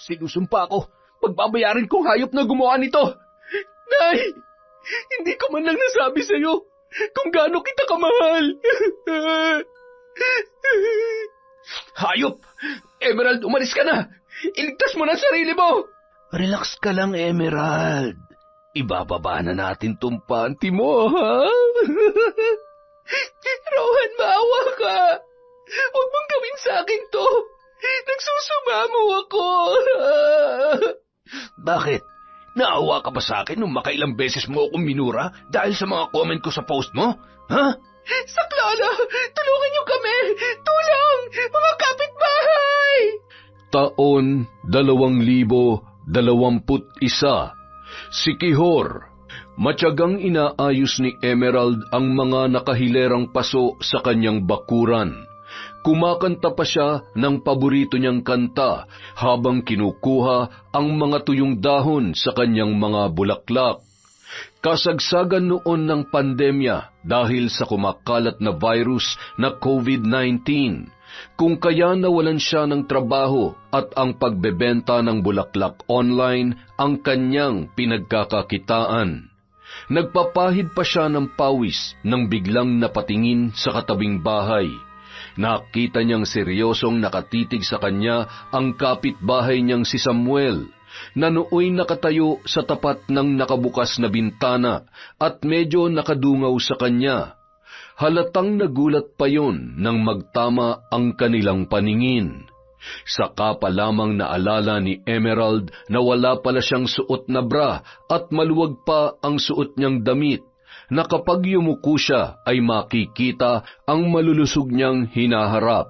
Sinusumpa ko, pagbabayarin kong hayop na gumawa nito. Nay, hindi ko man lang nasabi sa'yo kung gaano kita kamahal. Hayop! Emerald, umalis ka na! Iligtas mo na sarili mo! Relax ka lang, Emerald. Ibababa na natin tong panty mo, ha? Rohan, maawa ka. Huwag mong gawin sa akin to. Nagsusumamo ako. Bakit? Naawa ka ba sa akin nung makailang beses mo akong minura dahil sa mga comment ko sa post mo? Ha? Saklolo, tulungan niyo kami! Tulong! Mga kapitbahay! Taon 2021. Si Kihor. Matyagang inaayos ni Emerald ang mga nakahilerang paso sa kanyang bakuran. Kumakanta pa siya ng paborito niyang kanta habang kinukuha ang mga tuyong dahon sa kanyang mga bulaklak. Kasagsagan noon ng pandemya dahil sa kumakalat na virus na COVID-19, kung kaya nawalan siya ng trabaho at ang pagbebenta ng bulaklak online ang kanyang pinagkakakitaan. Nagpapahid pa siya ng pawis nang biglang napatingin sa katabing bahay. Nakita niyang seryosong nakatitig sa kanya ang kapitbahay niyang si Samuel, na nooy nakatayo sa tapat ng nakabukas na bintana at medyo nakadungaw sa kanya. Halatang nagulat pa yon nang magtama ang kanilang paningin. Saka pa lamang naalala ni Emerald na wala pala siyang suot na bra at maluwag pa ang suot niyang damit, na kapag yumuko siya ay makikita ang malulusog niyang hinaharap.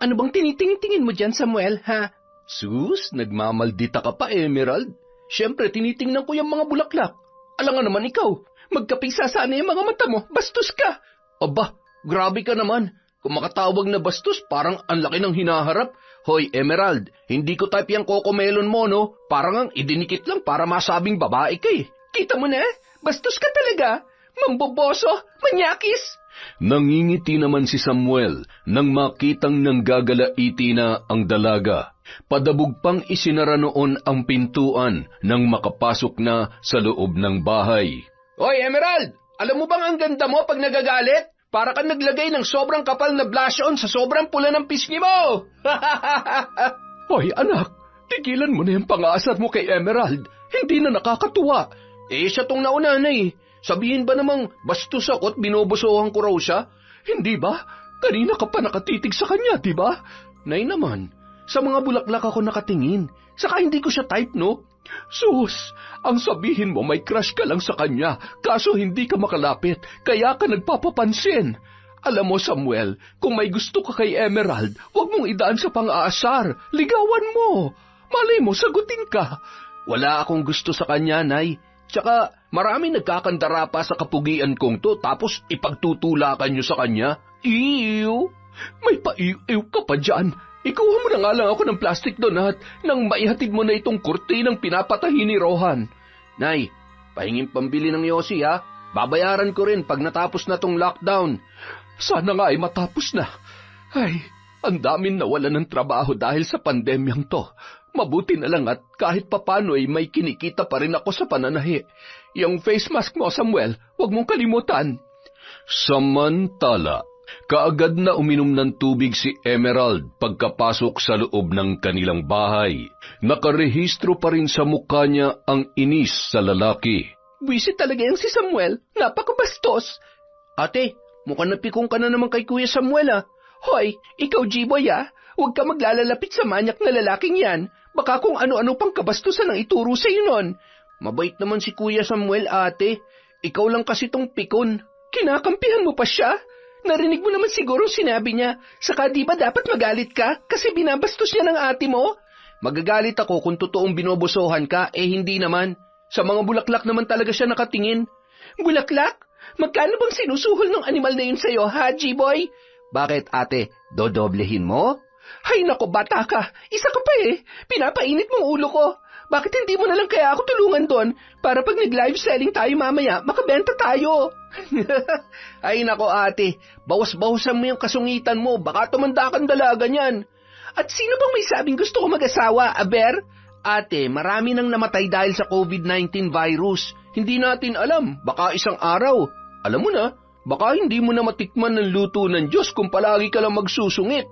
Ano bang tinitingin mo dyan, Samuel, ha? Sus, nagmamaldita ka pa, Emerald. Siyempre, tinitingnan ko yung mga bulaklak. Alangan naman ikaw, magkapisa sana yung mga mata mo, bastos ka. Aba, grabe ka naman. Kung makatawag na bastos, parang ang laki ng hinaharap. Hoy, Emerald, hindi ko type yung cocomelon mo, no? Parang ang idinikit lang para masabing babae ka eh. Kita mo na, bastos ka talaga. Mamboboso, manyakis. Nangingiti naman si Samuel nang makitang nanggagalaiti na ang dalaga. Padabog pang isinara noon ang pintuan nang makapasok na sa loob ng bahay. Hoy, Emerald! Alam mo bang ang ganda mo pag nagagalit? Para kang naglagay ng sobrang kapal na blush on sa sobrang pula ng pisngi mo! Hoy, anak! Tigilan mo na yung pang-aasar mo kay Emerald. Hindi na nakakatuwa. Siya tong nauna na eh. Sabihin ba namang bastos ako at binobosohan ko raw siya? Hindi ba? Kanina ka pa nakatitig sa kanya, di ba? Nay naman, sa mga bulaklak ako nakatingin. Saka hindi ko siya type, no? Sus, ang sabihin mo may crush ka lang sa kanya, kaso hindi ka makalapit, kaya ka nagpapapansin. Alam mo, Samuel, kung may gusto ka kay Emerald, huwag mong idaan sa pang-aasar. Ligawan mo. Malay mo, sagutin ka. Wala akong gusto sa kanya, Nay. Tsaka, marami nagkakandara pa sa kapugian kong to, tapos ipagtutulakan nyo sa kanya. Ew! May pa-ew ka pa dyan. Ikuha mo na nga lang ako ng plastic donut nang maihatid mo na itong kurtinang pinapatahi ni Rohan. Nay, pahingin pambili ng Yossi ha. Babayaran ko rin pag natapos na tong lockdown. Sana nga ay matapos na. Ay, ang daming nawalan ng trabaho dahil sa pandemyang to. Mabuti na lang at kahit papano ay may kinikita pa rin ako sa pananahi. Yung face mask mo, Samuel, huwag mong kalimutan. Samantala, kaagad na uminom ng tubig si Emerald pagkapasok sa loob ng kanilang bahay. Nakarehistro pa rin sa mukha niya ang inis sa lalaki. Buwisit talaga yung si Samuel, napakabastos. Ate, mukhang napikong ka na naman kay Kuya Samuel ah. Hoy, ikaw G-boy ah, huwag ka maglalalapit sa manyak na lalaking yan. Baka kung ano-ano pang kabastusan ang ituro sa'yo nun. Mabait naman si Kuya Samuel, ate. Ikaw lang kasi tong pikon. Kinakampihan mo pa siya? Narinig mo naman siguro sinabi niya. Saka di ba dapat magalit ka kasi binabastos niya ng ate mo? Magagalit ako kung totoong binobosohan ka, hindi naman. Sa mga bulaklak naman talaga siya nakatingin. Bulaklak? Magkano bang sinusuhol ng animal na yun sa'yo, ha, G-boy? Bakit, ate? Dodoblehin mo? Hay nako, bata ka. Isa ka pa eh. Pinapainit mong ulo ko. Bakit hindi mo na lang kaya ako tulungan doon para pag nag-live selling tayo mamaya, makabenta tayo? Ay nako ate, bawas-bawasan mo yung kasungitan mo. Baka tumanda kang dalaga niyan. At sino bang may sabing gusto ko mag-asawa, Aber? Ate, marami nang namatay dahil sa COVID-19 virus. Hindi natin alam, baka isang araw. Alam mo na, baka hindi mo na matikman ng luto ng Diyos kung palagi ka lang magsusungit.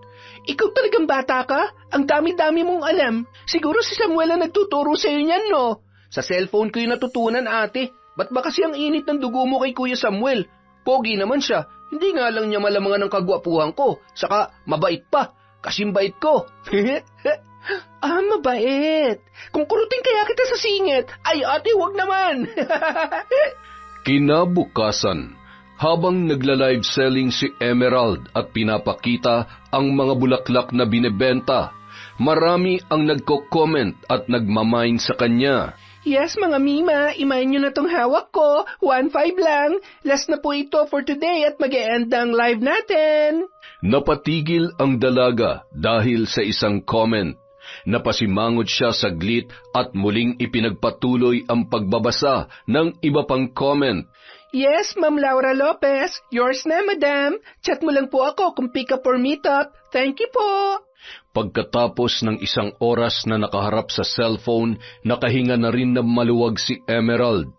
Ikaw talagang bata ka? Ang dami-dami mong alam. Siguro si Samuel ang nagtuturo sa iyo niyan, no? Sa cellphone ko yung natutunan, ate. Ba't ba kasi ang init ng dugo mo kay Kuya Samuel? Pogi naman siya. Hindi nga lang niya malamangan ng kagwapuhan ko. Saka mabait pa. Kasing bait ko. Mabait. Kung kurutin kaya kita sa singit, ay ate, wag naman. Kinabukasan, habang nagla-live selling si Emerald at pinapakita ang mga bulaklak na binebenta, marami ang nagko-comment at nagmamine sa kanya. Yes, mga Mima, imayin nyo na tong hawak ko. 1.5 lang. Last na po ito for today at mag-e-end ang live natin. Napatigil ang dalaga dahil sa isang comment. Napasimangot siya saglit at muling ipinagpatuloy ang pagbabasa ng iba pang comment. Yes, Ma'am Laura Lopez. Yours na, Madam. Chat mo lang po ako kung pick up or meet up. Thank you po. Pagkatapos ng isang oras na nakaharap sa cellphone, nakahinga na rin na maluwag si Emerald.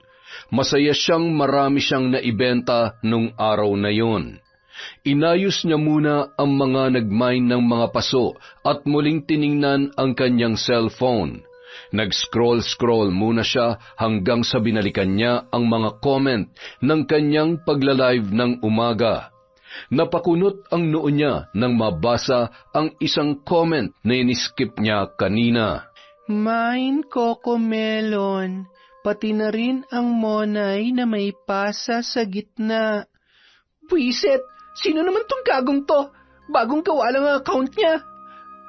Masaya siyang marami siyang naibenta nung araw na yon. Inayos niya muna ang mga nagmine ng mga paso at muling tiningnan ang kanyang cellphone. Nag-scroll muna siya hanggang sa binalikan niya ang mga comment ng kanyang pagla-live ng umaga. Napakunot ang noo niya nang mabasa ang isang comment na iniskip niya kanina. Mine Cocomelon, pati na rin ang monay na may pasa sa gitna. Buisit, sino naman tong gagong to? Bagong gawa lang ang account niya.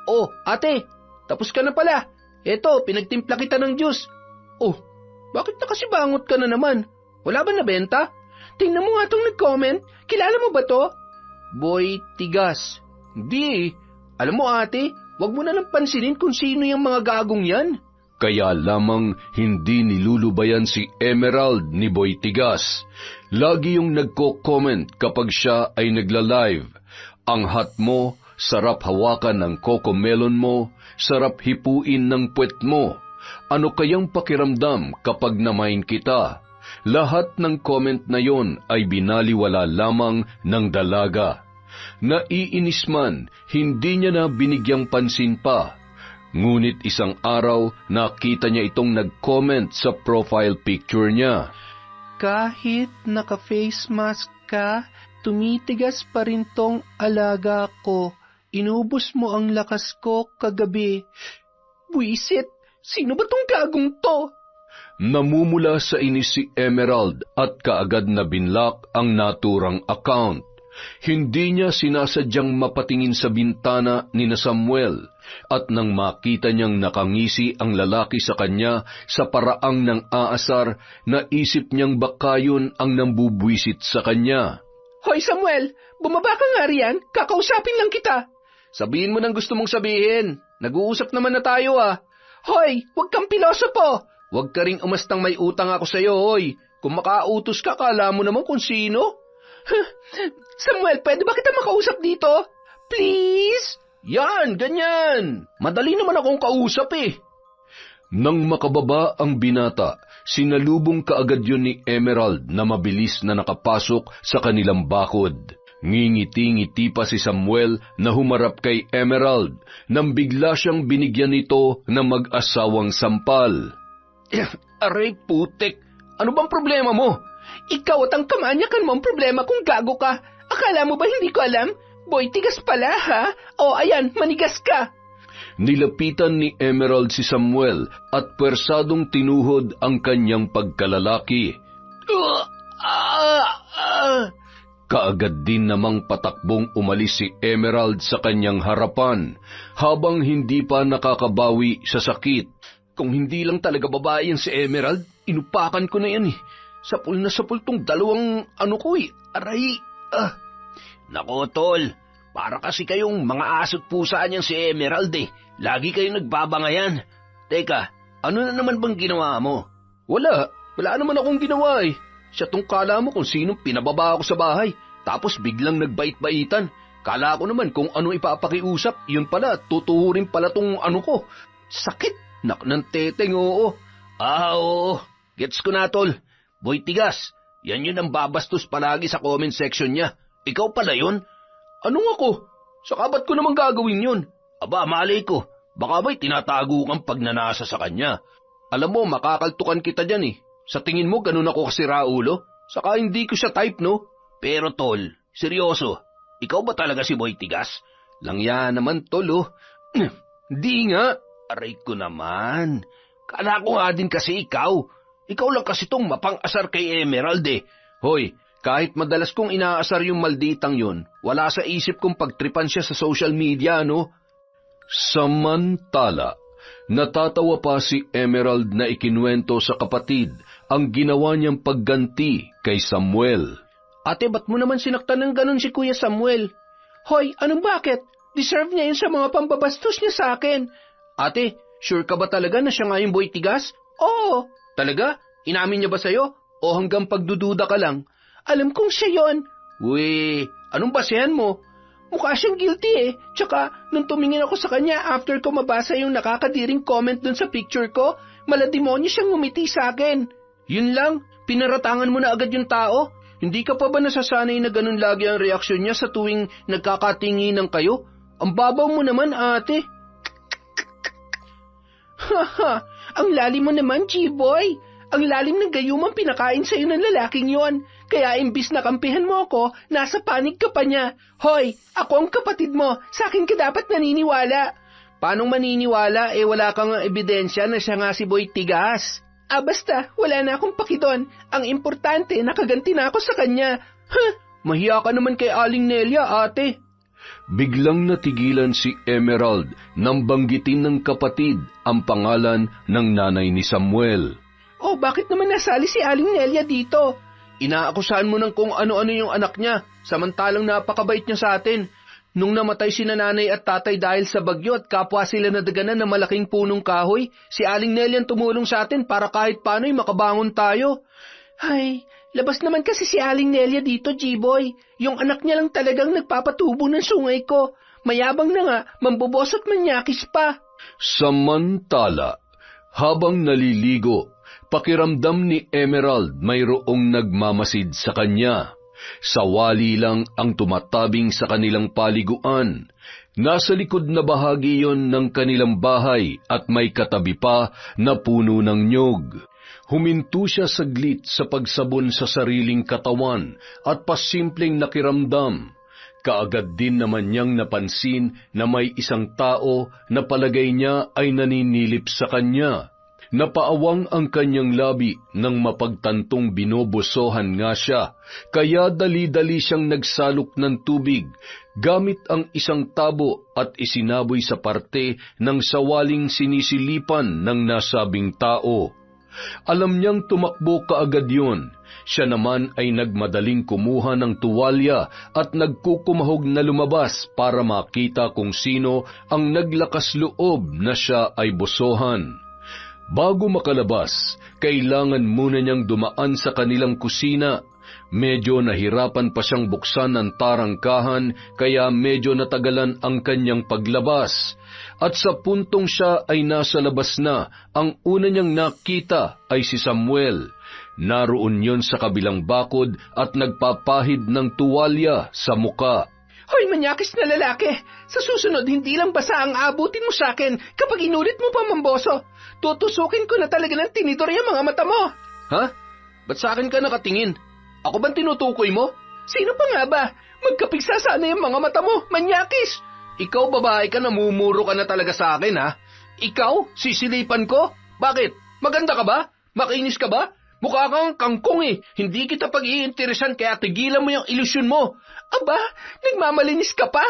Oh, ate, tapos ka na pala. Eto, pinagtimpla kita ng juice. Oh, bakit nakasibangot ka na naman? Wala ba nabenta? Tingnan mo nga itong nag-comment. Kilala mo ba to? Boy Tigas. Hindi. Alam mo ate, wag mo na lang pansinin kung sino yung mga gagong yan. Kaya lamang hindi nilulubayan si Emerald ni Boy Tigas. Lagi yung nagko-comment kapag siya ay nagla-live. Ang hat mo, sarap hawakan ng cocomelon mo, sarap hipuin ng puwet mo. Ano kayang pakiramdam kapag namain kita? Lahat ng comment na yon ay binaliwala lamang ng dalaga. Naiinis man, hindi niya na binigyang pansin pa. Ngunit isang araw, nakita niya itong nag-comment sa profile picture niya. Kahit naka-face mask ka, tumitigas pa rin tong alaga ko. Inubos mo ang lakas ko kagabi. Buisit, sino ba tong gagong to? Namumula sa inis si Emerald at kaagad na binlock ang naturang account. Hindi niya sinasadyang mapatingin sa bintana ni na Samuel at nang makita niyang nakangisi ang lalaki sa kanya sa paraang ng aasar, naisip niyang baka yun ang nambubwisit sa kanya. Hoy Samuel, bumaba ka nga riyan, kakausapin lang kita. Sabihin mo nang gusto mong sabihin, nag-uusap naman na tayo ah. Hoy, huwag kang pilosopo. Huwag ka ring umastang may utang ako sa iyo, hoy. Kung makautos ka, kala mo naman kung sino. Samuel, pwede ba kita makausap dito? Please? Yan, ganyan. Madali naman akong kausap eh. Nang makababa ang binata, sinalubong kaagad yun ni Emerald na mabilis na nakapasok sa kanilang bakod. Ngingiti-ngiti pa si Samuel na humarap kay Emerald nang bigla siyang binigyan nito ng mag-asawang sampal. Aray putik, ano bang problema mo? Ikaw at ang kamanyakan mo ang problema kung gago ka. Akala mo ba hindi ko alam? Boy, tigas pala ha? O ayan, manigas ka. Nilapitan ni Emerald si Samuel at pwersadong tinuhod ang kanyang pagkalalaki. Kaagad din namang patakbong umalis si Emerald sa kanyang harapan habang hindi pa nakakabawi sa sakit. Kung hindi lang talaga babae yan si Emerald, inupakan ko na yan eh. Sapul na sapul tong dalawang ko eh. Aray. Nako tol, para kasi kayong mga aso't pusa niyang si Emerald eh. Lagi kayong nagbabangayan. Teka, ano na naman bang ginawa mo? Wala naman akong ginawa eh. Siya tong kala mo kung sinong pinababa ako sa bahay. Tapos biglang nagbait-baitan. Kala ko naman kung ano ipapakiusap, yun pala, tutuhurin pala tong ano ko. Sakit, nak ng teteng, oo. Oo, gets ko na tol. Boy Tigas, yan yun ang babastos palagi sa comment section niya. Ikaw pala yun? Anong ako? Saka ba't ko naman gagawin yun? Aba, malay ko. Baka ba'y tinatago kang pagnanasa sa kanya? Alam mo, makakaltukan kita dyan eh. Sa tingin mo, ganun ako kasi Raulo? Saka hindi ko siya type, no? Pero tol, seryoso, ikaw ba talaga si Boy Tigas? Langya naman tol, oh. Di nga. Aray ko naman. Kala ko nga din kasi ikaw. Ikaw lang kasi tong mapang-asar kay Emerald eh. Hoy, kahit madalas kong inaasar yung malditang yun, wala sa isip kong pagtripan siya sa social media, no? Samantala, natatawa pa si Emerald na ikinuwento sa kapatid ang ginawa niyang pagganti kay Samuel. Ate, ba't mo naman sinaktan ng ganun si Kuya Samuel? Hoy, anong bakit? Deserve niya yun sa mga pambabastos niya sa akin. Ate, sure ka ba talaga na siya nga yung Boy Tigas? Oo. Talaga? Inamin niya ba sa'yo? O hanggang pagdududa ka lang? Alam kong siya yon. Uy, anong basehan mo? Mukha siyang guilty eh. Tsaka, nung tumingin ako sa kanya after ko mabasa yung nakakadiring comment dun sa picture ko, malademonyo siyang ngumiti sa akin. Yun lang, pinaratangan mo na agad yung tao. Hindi ka pa ba nasasanay na ganun lagi ang reaksyon niya sa tuwing nagkakatinginan kayo? Ang babaw mo naman, ate. Haha, ang lalim mo naman, G-boy. Ang lalim ng gayumang pinakain sa'yo ng lalaking yon. Kaya imbis na kampihan mo ako, nasa panig ka pa niya. Hoy, ako ang kapatid mo. Sa akin ka dapat naniniwala. Paano maniniwala wala kang ebidensya na siya nga si Boy Tigas? Basta, wala na akong pakidon. Ang importante, nakaganti na ako sa kanya. Mahiya ka naman kay Aling Nelia, ate. Biglang natigilan si Emerald nang banggitin ng kapatid ang pangalan ng nanay ni Samuel. Oh, bakit naman nasali si Aling Nelia dito? Inaakusahan mo ng kung ano-ano yung anak niya, samantalang napakabait niya sa atin. Nung namatay si nanay at tatay dahil sa bagyo at kapwa sila nadaganan ng malaking punong kahoy, si Aling Nelia tumulong sa atin para kahit paano'y makabangon tayo. Ay, labas naman kasi si Aling Nelia dito, G-boy. Yung anak niya lang talagang nagpapatubo ng sungay ko. Mayabang na nga, mambobos at manyakis pa. Samantala, habang naliligo, pakiramdam ni Emerald mayroong nagmamasid sa kanya. Sawali lang ang tumatabing sa kanilang paliguan. Nasa likod na bahagi yon ng kanilang bahay at may katabi pa na puno ng nyog. Huminto siya saglit sa pagsabon sa sariling katawan at pasimpleng nakiramdam. Kaagad din naman niyang napansin na may isang tao na palagay niya ay naninilip sa kanya. Napaawang ang kanyang labi nang mapagtantong binobosohan nga siya, kaya dali-dali siyang nagsalok ng tubig gamit ang isang tabo at isinaboy sa parte ng sawaling sinisilipan ng nasabing tao. Alam niyang tumakbo kaagad yun. Siya naman ay nagmadaling kumuha ng tuwalya at nagkukumahog na lumabas para makita kung sino ang naglakas loob na siya ay bosohan. Bago makalabas, kailangan muna niyang dumaan sa kanilang kusina. Medyo nahirapan pa siyang buksan ang tarangkahan kaya medyo natagalan ang kanyang paglabas. At sa puntong siya ay nasa labas na, ang una niyang nakita ay si Samuel. Naroon yon sa kabilang bakod at nagpapahid ng tuwalya sa muka. Hoy, manyakis na lalaki! Sa susunod, hindi lang basa ang abutin mo sa akin kapag inulit mo pa mamboso. Tutusukin ko na talaga ng tinidor yung mga mata mo. Ha? Ba't sa akin ka nakatingin? Ako bang tinutukoy mo? Sino pa nga ba? Magkapigsa sana yung mga mata mo, manyakis! Ikaw, babae ka, namumuro ka na talaga sa akin, ha? Ikaw? Sisilipan ko? Bakit? Maganda ka ba? Makinis ka ba? Mukha kang kangkong eh. Hindi kita pag-iinteresan kaya tigilan mo yung ilusyon mo. Aba, nagmamalinis ka pa?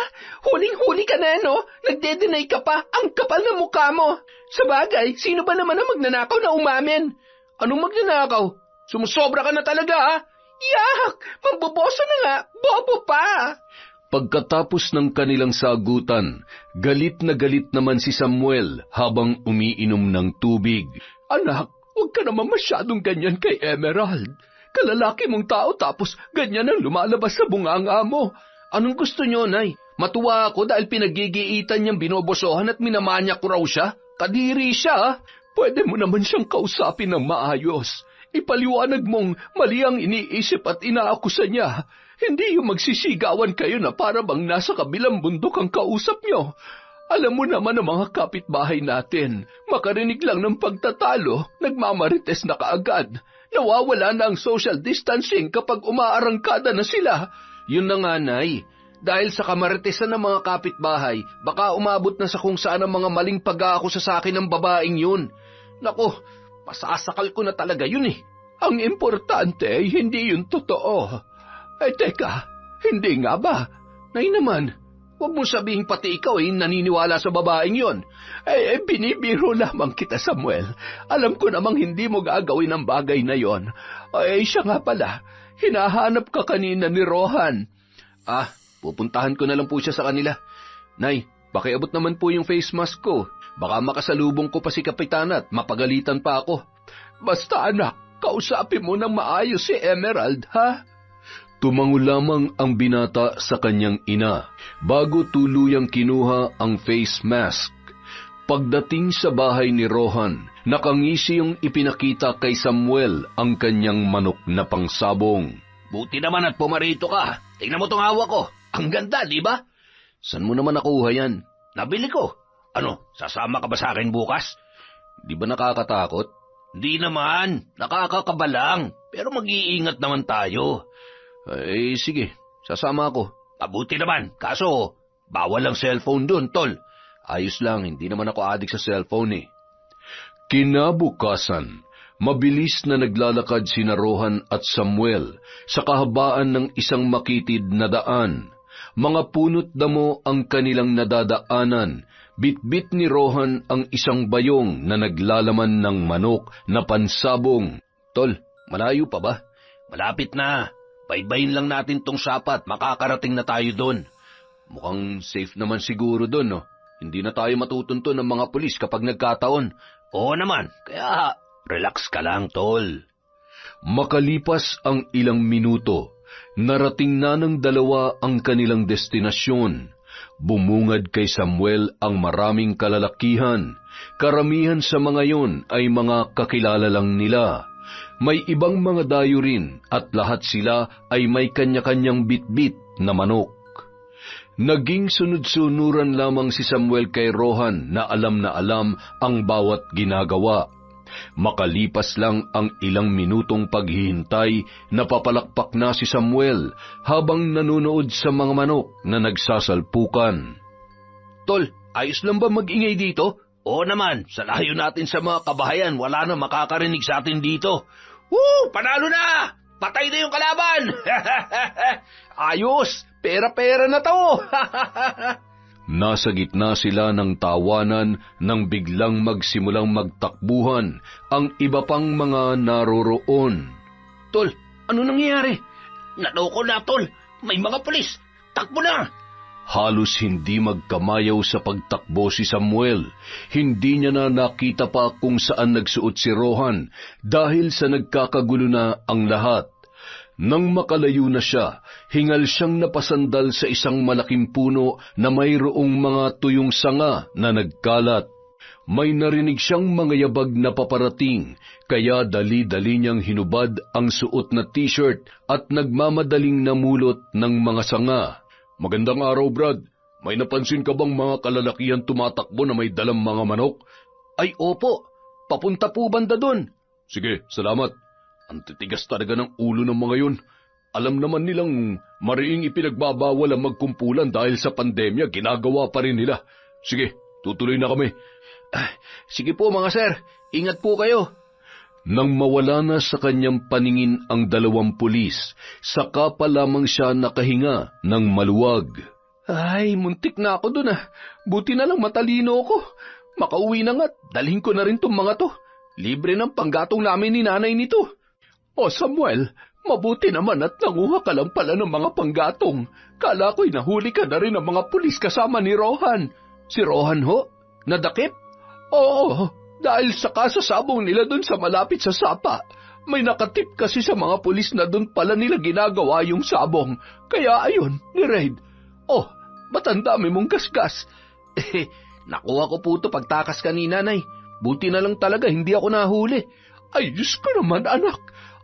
Huling-huli ka na, no? Nagde-deny ka pa? Ang kapal ng mukha mo. Sabagay, sino ba naman ang magnanakaw na umamin? Anong magnanakaw? Sumusobra ka na talaga, ha? Yak! Mamboboso na nga! Bobo pa! Pagkatapos ng kanilang sagutan, galit na galit naman si Samuel habang umiinom ng tubig. Anak, huwag ka naman masyadong ganyan kay Emerald. Kalalaki mong tao tapos ganyan ang lumalabas sa bunganga mo. Anong gusto niyo, Nay? Matuwa ako dahil pinagigiitan niyang binobosohan at minamanya ko raw siya. Kadiri siya. Pwede mo naman siyang kausapin ng maayos. Ipaliwanag mong mali ang iniisip at inaakusa niya. Hindi yung magsisigawan kayo na para bang nasa kabilang bundok ang kausap niyo. Alam mo naman ang mga kapitbahay natin. Makarinig lang ng pagtatalo, nagmamarites na kaagad. Nawawala na ang social distancing kapag umaarangkada na sila. Yun na nga, Nay. Dahil sa kamaritesan ng mga kapitbahay, baka umabot na sa kung saan ang mga maling pag-aakusa sa akin ng babaeng yun. Nako, pasasakal ko na talaga yun eh. Ang importante ay hindi yun totoo. Teka, hindi nga ba? Nay naman, huwag mo sabihing pati ikaw ay naniniwala sa babaeng yun. Binibiro lamang kita, Samuel. Alam ko namang hindi mo gagawin ang bagay na yon. Siya nga pala, hinahanap ka kanina ni Rohan. Pupuntahan ko na lang po siya sa kanila. Nay, pakiabot naman po yung face mask ko. Baka makasalubong ko pa si Kapitana at mapagalitan pa ako. Basta anak, kausapin mo ng maayos si Emerald, ha? Tumango lamang ang binata sa kanyang ina bago tuluyang kinuha ang face mask. Pagdating sa bahay ni Rohan, nakangisi yung ipinakita kay Samuel ang kanyang manok na pangsabong. Buti naman at pumarito ka. Tingnan mo tong hawak ko. Ang ganda, di ba? San mo naman nakuha yan? Nabili ko. Ano, sasama ka ba sa akin bukas? Di ba nakakatakot? Di naman, nakakakaba lang. Pero mag-iingat naman tayo. Sige, sasama ako. Mabuti naman, kaso bawal ang cellphone dun, tol. Ayos lang, hindi naman ako adik sa cellphone eh. Kinabukasan, mabilis na naglalakad sina Rohan at Samuel sa kahabaan ng isang makitid na daan. Mga punot damo ang kanilang nadadaanan. Bitbit ni Rohan ang isang bayong na naglalaman ng manok na pansabong. Tol, malayo pa ba? Malapit na. Baybayin lang natin tong sapat, makakarating na tayo doon. Mukhang safe naman siguro doon, no? Hindi na tayo matutunto ng mga pulis kapag nagkataon. Oo naman, kaya relax ka lang, tol. Makalipas ang ilang minuto, narating na ng dalawa ang kanilang destinasyon. Bumungad kay Samuel ang maraming kalalakihan. Karamihan sa mga yon ay mga kakilala lang nila. May ibang mga dayo rin at lahat sila ay may kanya-kanyang bitbit na manok. Naging sunod-sunuran lamang si Samuel kay Rohan na alam ang bawat ginagawa. Makalipas lang ang ilang minutong paghihintay, napapalakpak na si Samuel habang nanonood sa mga manok na nagsasalpukan. Tol, ayos lang ba mag-ingay dito? Oo naman, sa layo natin sa mga kabahayan, wala na makakarinig sa atin dito. Panalo na! Patay na yung kalaban! Ayos! Pera-pera na to! Nasa gitna sila ng tawanan nang biglang magsimulang magtakbuhan ang iba pang mga naroroon. Tol, ano nangyayari? Naloko na, Tol. May mga pulis. Takbo na! Halos hindi magkamayaw sa pagtakbo si Samuel. Hindi niya na nakita pa kung saan nagsuot si Rohan dahil sa nagkakagulo na ang lahat. Nang makalayo na siya, hingal siyang napasandal sa isang malaking puno na mayroong mga tuyong sanga na nagkalat. May narinig siyang mga yabag na paparating, kaya dali-dali niyang hinubad ang suot na t-shirt at nagmamadaling namulot ng mga sanga. Magandang araw, Brad. May napansin ka bang mga kalalakihan tumatakbo na may dalang mga manok? Ay, opo. Papunta po banda dun. Sige, salamat. Ang titigas talaga ng ulo ng mga yun. Alam naman nilang mariing ipinagbabawal ang magkumpulan dahil sa pandemya, ginagawa pa rin nila. Sige, tutuloy na kami. Sige po mga sir, ingat po kayo. Nang mawala na sa kanyang paningin ang dalawang pulis, saka pa lamang siya nakahinga ng maluwag. Ay, muntik na ako dun ah. Buti na lang matalino ako. Makauwi na nga't dalhin ko na rin tong mga to. Libre ng panggatong namin ni nanay nito. O Samuel, mabuti naman at nanguha ka lang pala ng mga panggatong. Kala ko'y nahuli ka na rin ng mga pulis kasama ni Rohan. Si Rohan ho? Nadakip? Oo, dahil sa kasasabong nila dun sa malapit sa sapa. May nakatip kasi sa mga pulis na dun pala nila ginagawa yung sabong. Kaya ayun, ni-raid. Oh, ba't ang dami mong gasgas? Nakuha ko po ito pagtakas kanina, Nay. Buti na lang talaga hindi ako nahuli. Ay, Diyos ko naman, anak.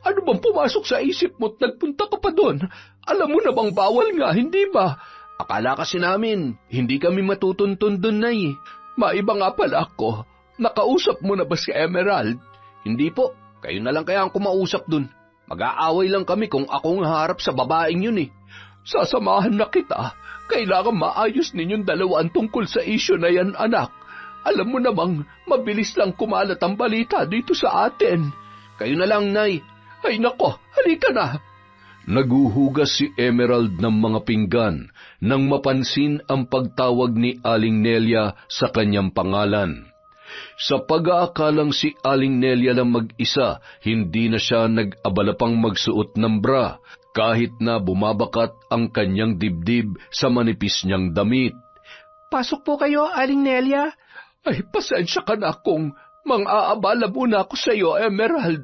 Ano bang pumasok sa isip mo't nagpunta ka pa doon? Alam mo na bang bawal nga, hindi ba? Akala kasi namin, hindi kami matutuntun doon, Nay. Maiba nga pala ako. Nakausap mo na ba si Emerald? Hindi po. Kayo na lang kaya ang kumausap doon. Mag-aaway lang kami kung akong harap sa babaeng yun eh. Sasamahan na kita. Kailangan maayos ninyong dalawa ang tungkol sa isyo na yan, anak. Alam mo namang, mabilis lang kumalat ang balita dito sa atin. Kayo na lang, Nay. Ay nako, halika na. Naguhugas si Emerald ng mga pinggan nang mapansin ang pagtawag ni Aling Nelia sa kanyang pangalan. Sa pag-aakalang si Aling Nelia lang mag-isa, hindi na siya nag-abala pang magsuot ng bra, kahit na bumabakat ang kanyang dibdib sa manipis niyang damit. Pasok po kayo, Aling Nelia. Ay, pasensya ka na kung mang-aabala muna ako sa iyo, Emerald.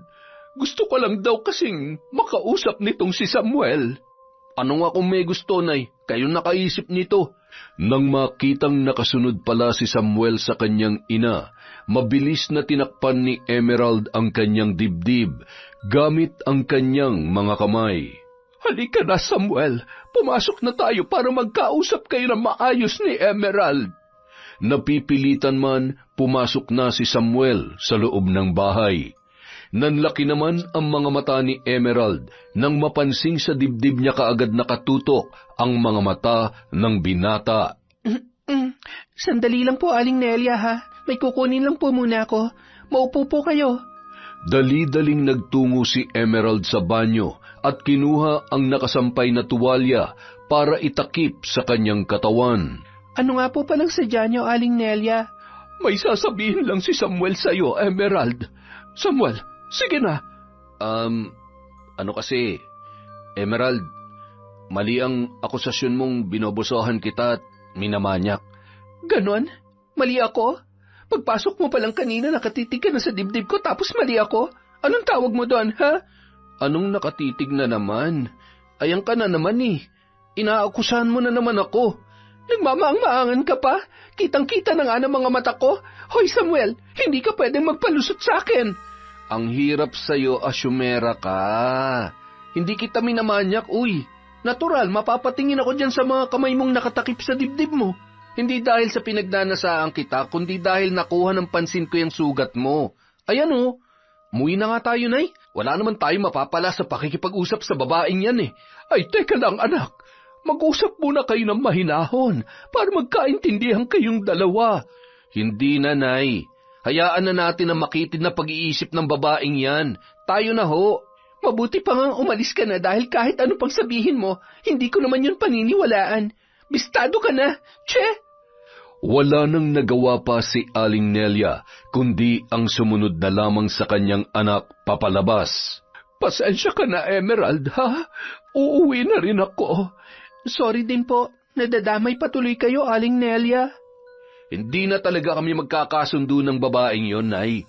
Gusto ko lang daw kasing makausap nitong si Samuel. Ano nga kung may gusto, Nay? Kayo nakaisip nito. Nang makitang nakasunod pala si Samuel sa kanyang ina, mabilis na tinakpan ni Emerald ang kanyang dibdib gamit ang kanyang mga kamay. Halika na, Samuel. Pumasok na tayo para magkausap kayo ng maayos ni Emerald. Napipilitan man, pumasok na si Samuel sa loob ng bahay. Nanlaki naman ang mga mata ni Emerald nang mapansing sa dibdib niya kaagad nakatutok ang mga mata ng binata. Sandali lang po, Aling Nelia, ha? May kukunin lang po muna ako. Maupo po kayo. Dali-daling nagtungo si Emerald sa banyo at kinuha ang nakasampay na tuwalya para itakip sa kanyang katawan. Ano nga po palang sadya niyo, Aling Nelia? May sasabihin lang si Samuel sa'yo, Emerald. Samuel, sige na. Ano kasi, Emerald, mali ang akusasyon mong binobosohan kita at minamanyak. Ganon? Mali ako? Pagpasok mo palang kanina nakatitig ka na sa dibdib ko tapos mali ako? Anong tawag mo doon, ha? Anong nakatitig na naman? Ayan ka na naman eh. Inaakusahan mo na naman ako. Nagmamaang-maangan ka pa? Kitang-kita na nga ng mga mata ko. Hoy Samuel, hindi ka pwedeng magpalusot sa akin. Ang hirap sa'yo, asyumera ka. Hindi kita minamanyak, uy. Natural, mapapatingin ako dyan sa mga kamay mong nakatakip sa dibdib mo. Hindi dahil sa pinagnanasaan kita, kundi dahil nakuha ng pansin ko yung sugat mo. Ayan o, muwi na nga tayo, Nay. Wala naman tayo mapapala sa pakikipag-usap sa babaeng yan eh. Ay, teka lang anak. Mag-usap muna kayo ng mahinahon para magkaintindihan kayong dalawa. Hindi na, Nay. Hayaan na natin ang makitid na pag-iisip ng babaeng yan. Tayo na ho. Mabuti pa nga umalis ka na dahil kahit ano pang sabihin mo, hindi ko naman yun paniniwalaan. Bistado ka na, Che! Wala nang nagawa pa si Aling Nelia, kundi ang sumunod na lamang sa kanyang anak papalabas. Pasensya ka na, Emerald, ha? Uuwi na rin ako. Sorry din po, nadadamay patuloy kayo, Aling Nelia. Hindi na talaga kami magkakasundo ng babaeng yon, Nay.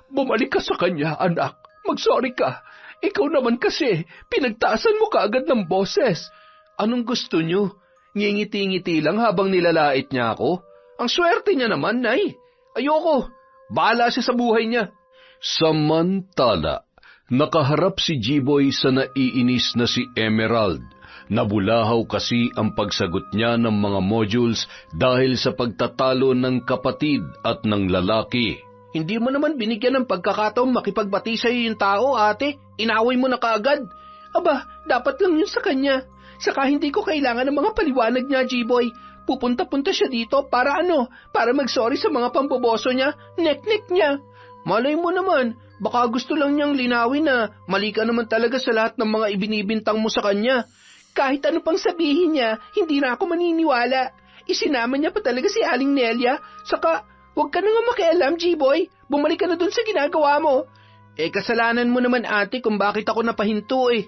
Bumalik ka sa kanya, anak. Mag-sorry ka. Ikaw naman kasi, pinagtaasan mo kaagad ng boses. Anong gusto niyo? Ngingiti-ngiti lang habang nilalait niya ako? Ang swerte niya naman, Nay. Ayoko. Bahala siya sa buhay niya. Samantala, nakaharap si G-Boy sa naiinis na si Emerald. Nabulahaw kasi ang pagsagot niya ng mga modules dahil sa pagtatalo ng kapatid at ng lalaki. Hindi mo naman binigyan ng pagkakataong makipagbati sa iyo yung tao, ate. Inaway mo na kaagad. Aba, dapat lang yun sa kanya. Saka hindi ko kailangan ng mga paliwanag niya, G-Boy. Pupunta-punta siya dito para ano? Para mag-sorry sa mga pamboboso niya, nek-nek niya. Malay mo naman, baka gusto lang niyang linawin na mali ka naman talaga sa lahat ng mga ibinibintang mo sa kanya. Kahit ano pang sabihin niya, hindi na ako maniniwala. Isinama niya pa talaga si Aling Nelia. Saka, huwag ka na nga makialam, G-Boy. Bumalik ka na dun sa ginagawa mo. Kasalanan mo naman, ate, kung bakit ako napahinto eh.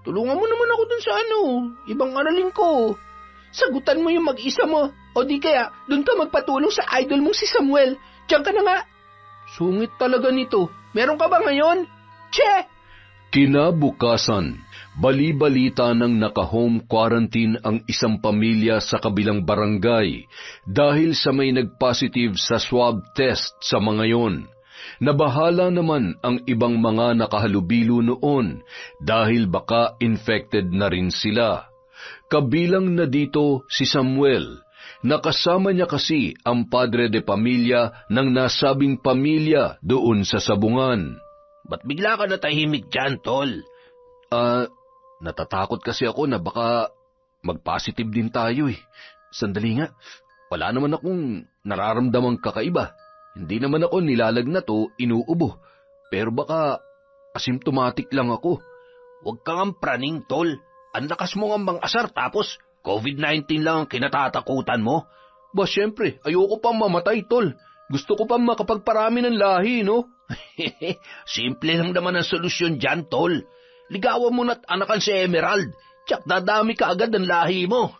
Tulungan mo naman ako dun sa ibang aralin ko. Sagutan mo yung mag-isa mo. O di kaya, dun ka magpatulong sa idol mong si Samuel. Diyan ka na nga. Sungit talaga nito. Meron ka ba ngayon? Che! Kinabukasan, bali-balita ng naka-home quarantine ang isang pamilya sa kabilang barangay dahil sa may nag-positive sa swab test sa mga yon. Nabahala naman ang ibang mga nakahalubilo noon dahil baka infected na rin sila. Kabilang na dito si Samuel. Nakasama niya kasi ang padre de pamilya ng nasabing pamilya doon sa sabungan. Ba't bigla ka natahimik dyan, tol? Natatakot kasi ako na baka mag-positive din tayo eh. Sandali nga, wala naman akong nararamdamang kakaiba. Hindi naman ako nilalagnat o inuubo. Pero baka asymptomatic lang ako. Huwag kang praning, tol. Ang lakas mo nga mang-asar tapos COVID-19 lang ang kinatatakutan mo. Ba, syempre, ayoko pang mamatay, tol. Gusto ko pang makapagparami ng lahi, no? Simple lang naman ang solusyon dyan, tol. Ligawan mo na't anakan si Emerald. Tsak dadami ka agad ang lahi mo.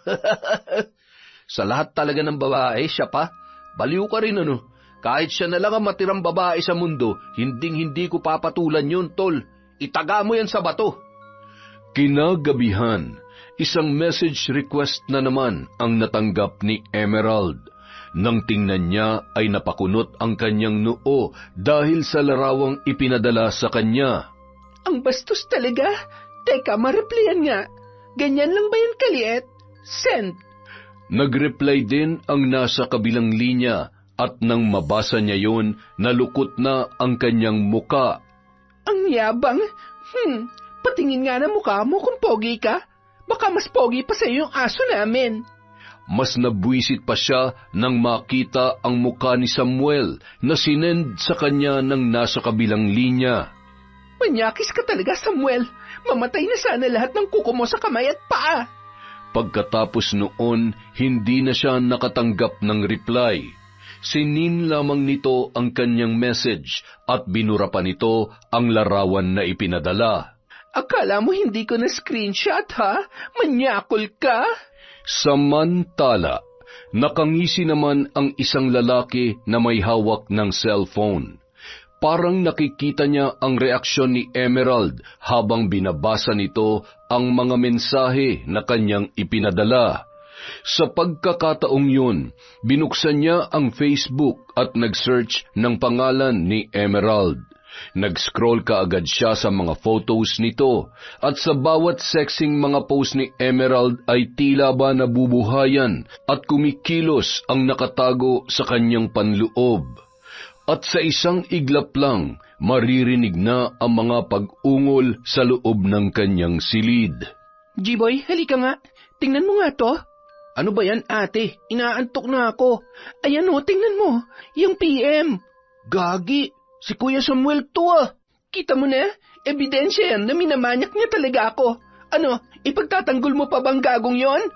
Sa lahat talaga ng babae, siya pa. Baliw ka rin, ano? Kahit siya na lang ang matirang babae sa mundo, hinding-hindi ko papatulan yun, tol. Itaga mo yan sa bato. Kinagabihan, isang message request na naman ang natanggap ni Emerald. Nang tingnan niya ay napakunot ang kanyang noo dahil sa larawang ipinadala sa kanya. Ang bastos talaga. Teka, ma-replyan nga. Ganyan lang ba yan kaliit? Send. Nag-reply din ang nasa kabilang linya at nang mabasa niya yun, nalukot na ang kanyang muka. Ang yabang. Patingin nga ng mukha mo kung pogi ka. Baka mas pogi pa sa'yo yung aso namin. Mas nabwisit pa siya nang makita ang muka ni Samuel na sinend sa kanya ng nasa kabilang linya. Manyakis ka talaga, Samuel. Mamatay na sana lahat ng kuko mo sa kamay at paa. Pagkatapos noon, hindi na siya nakatanggap ng reply. Sinin lamang nito ang kanyang message at binura pa nito ang larawan na ipinadala. Akala mo hindi ko na screenshot, ha? Manyakol ka? Samantala, nakangisi naman ang isang lalaki na may hawak ng cellphone. Parang nakikita niya ang reaksyon ni Emerald habang binabasa nito ang mga mensahe na kanyang ipinadala. Sa pagkakataong yun, binuksan niya ang Facebook at nag-search ng pangalan ni Emerald. Nag-scroll kaagad siya sa mga photos nito at sa bawat sexing mga post ni Emerald ay tila ba nabubuhayan at kumikilos ang nakatago sa kanyang panloob. At sa isang iglap lang, maririnig na ang mga pag-ungol sa loob ng kanyang silid. G-boy, halika nga. Tingnan mo nga to. Ano ba yan, ate? Inaantok na ako. Ayan o, tingnan mo. Yung PM. Gagi. Si Kuya Samuel to ah. Kita mo na? Ebidensya yan na minamanyak niya talaga ako. Ano, ipagtatanggol mo pa bang gagong yon?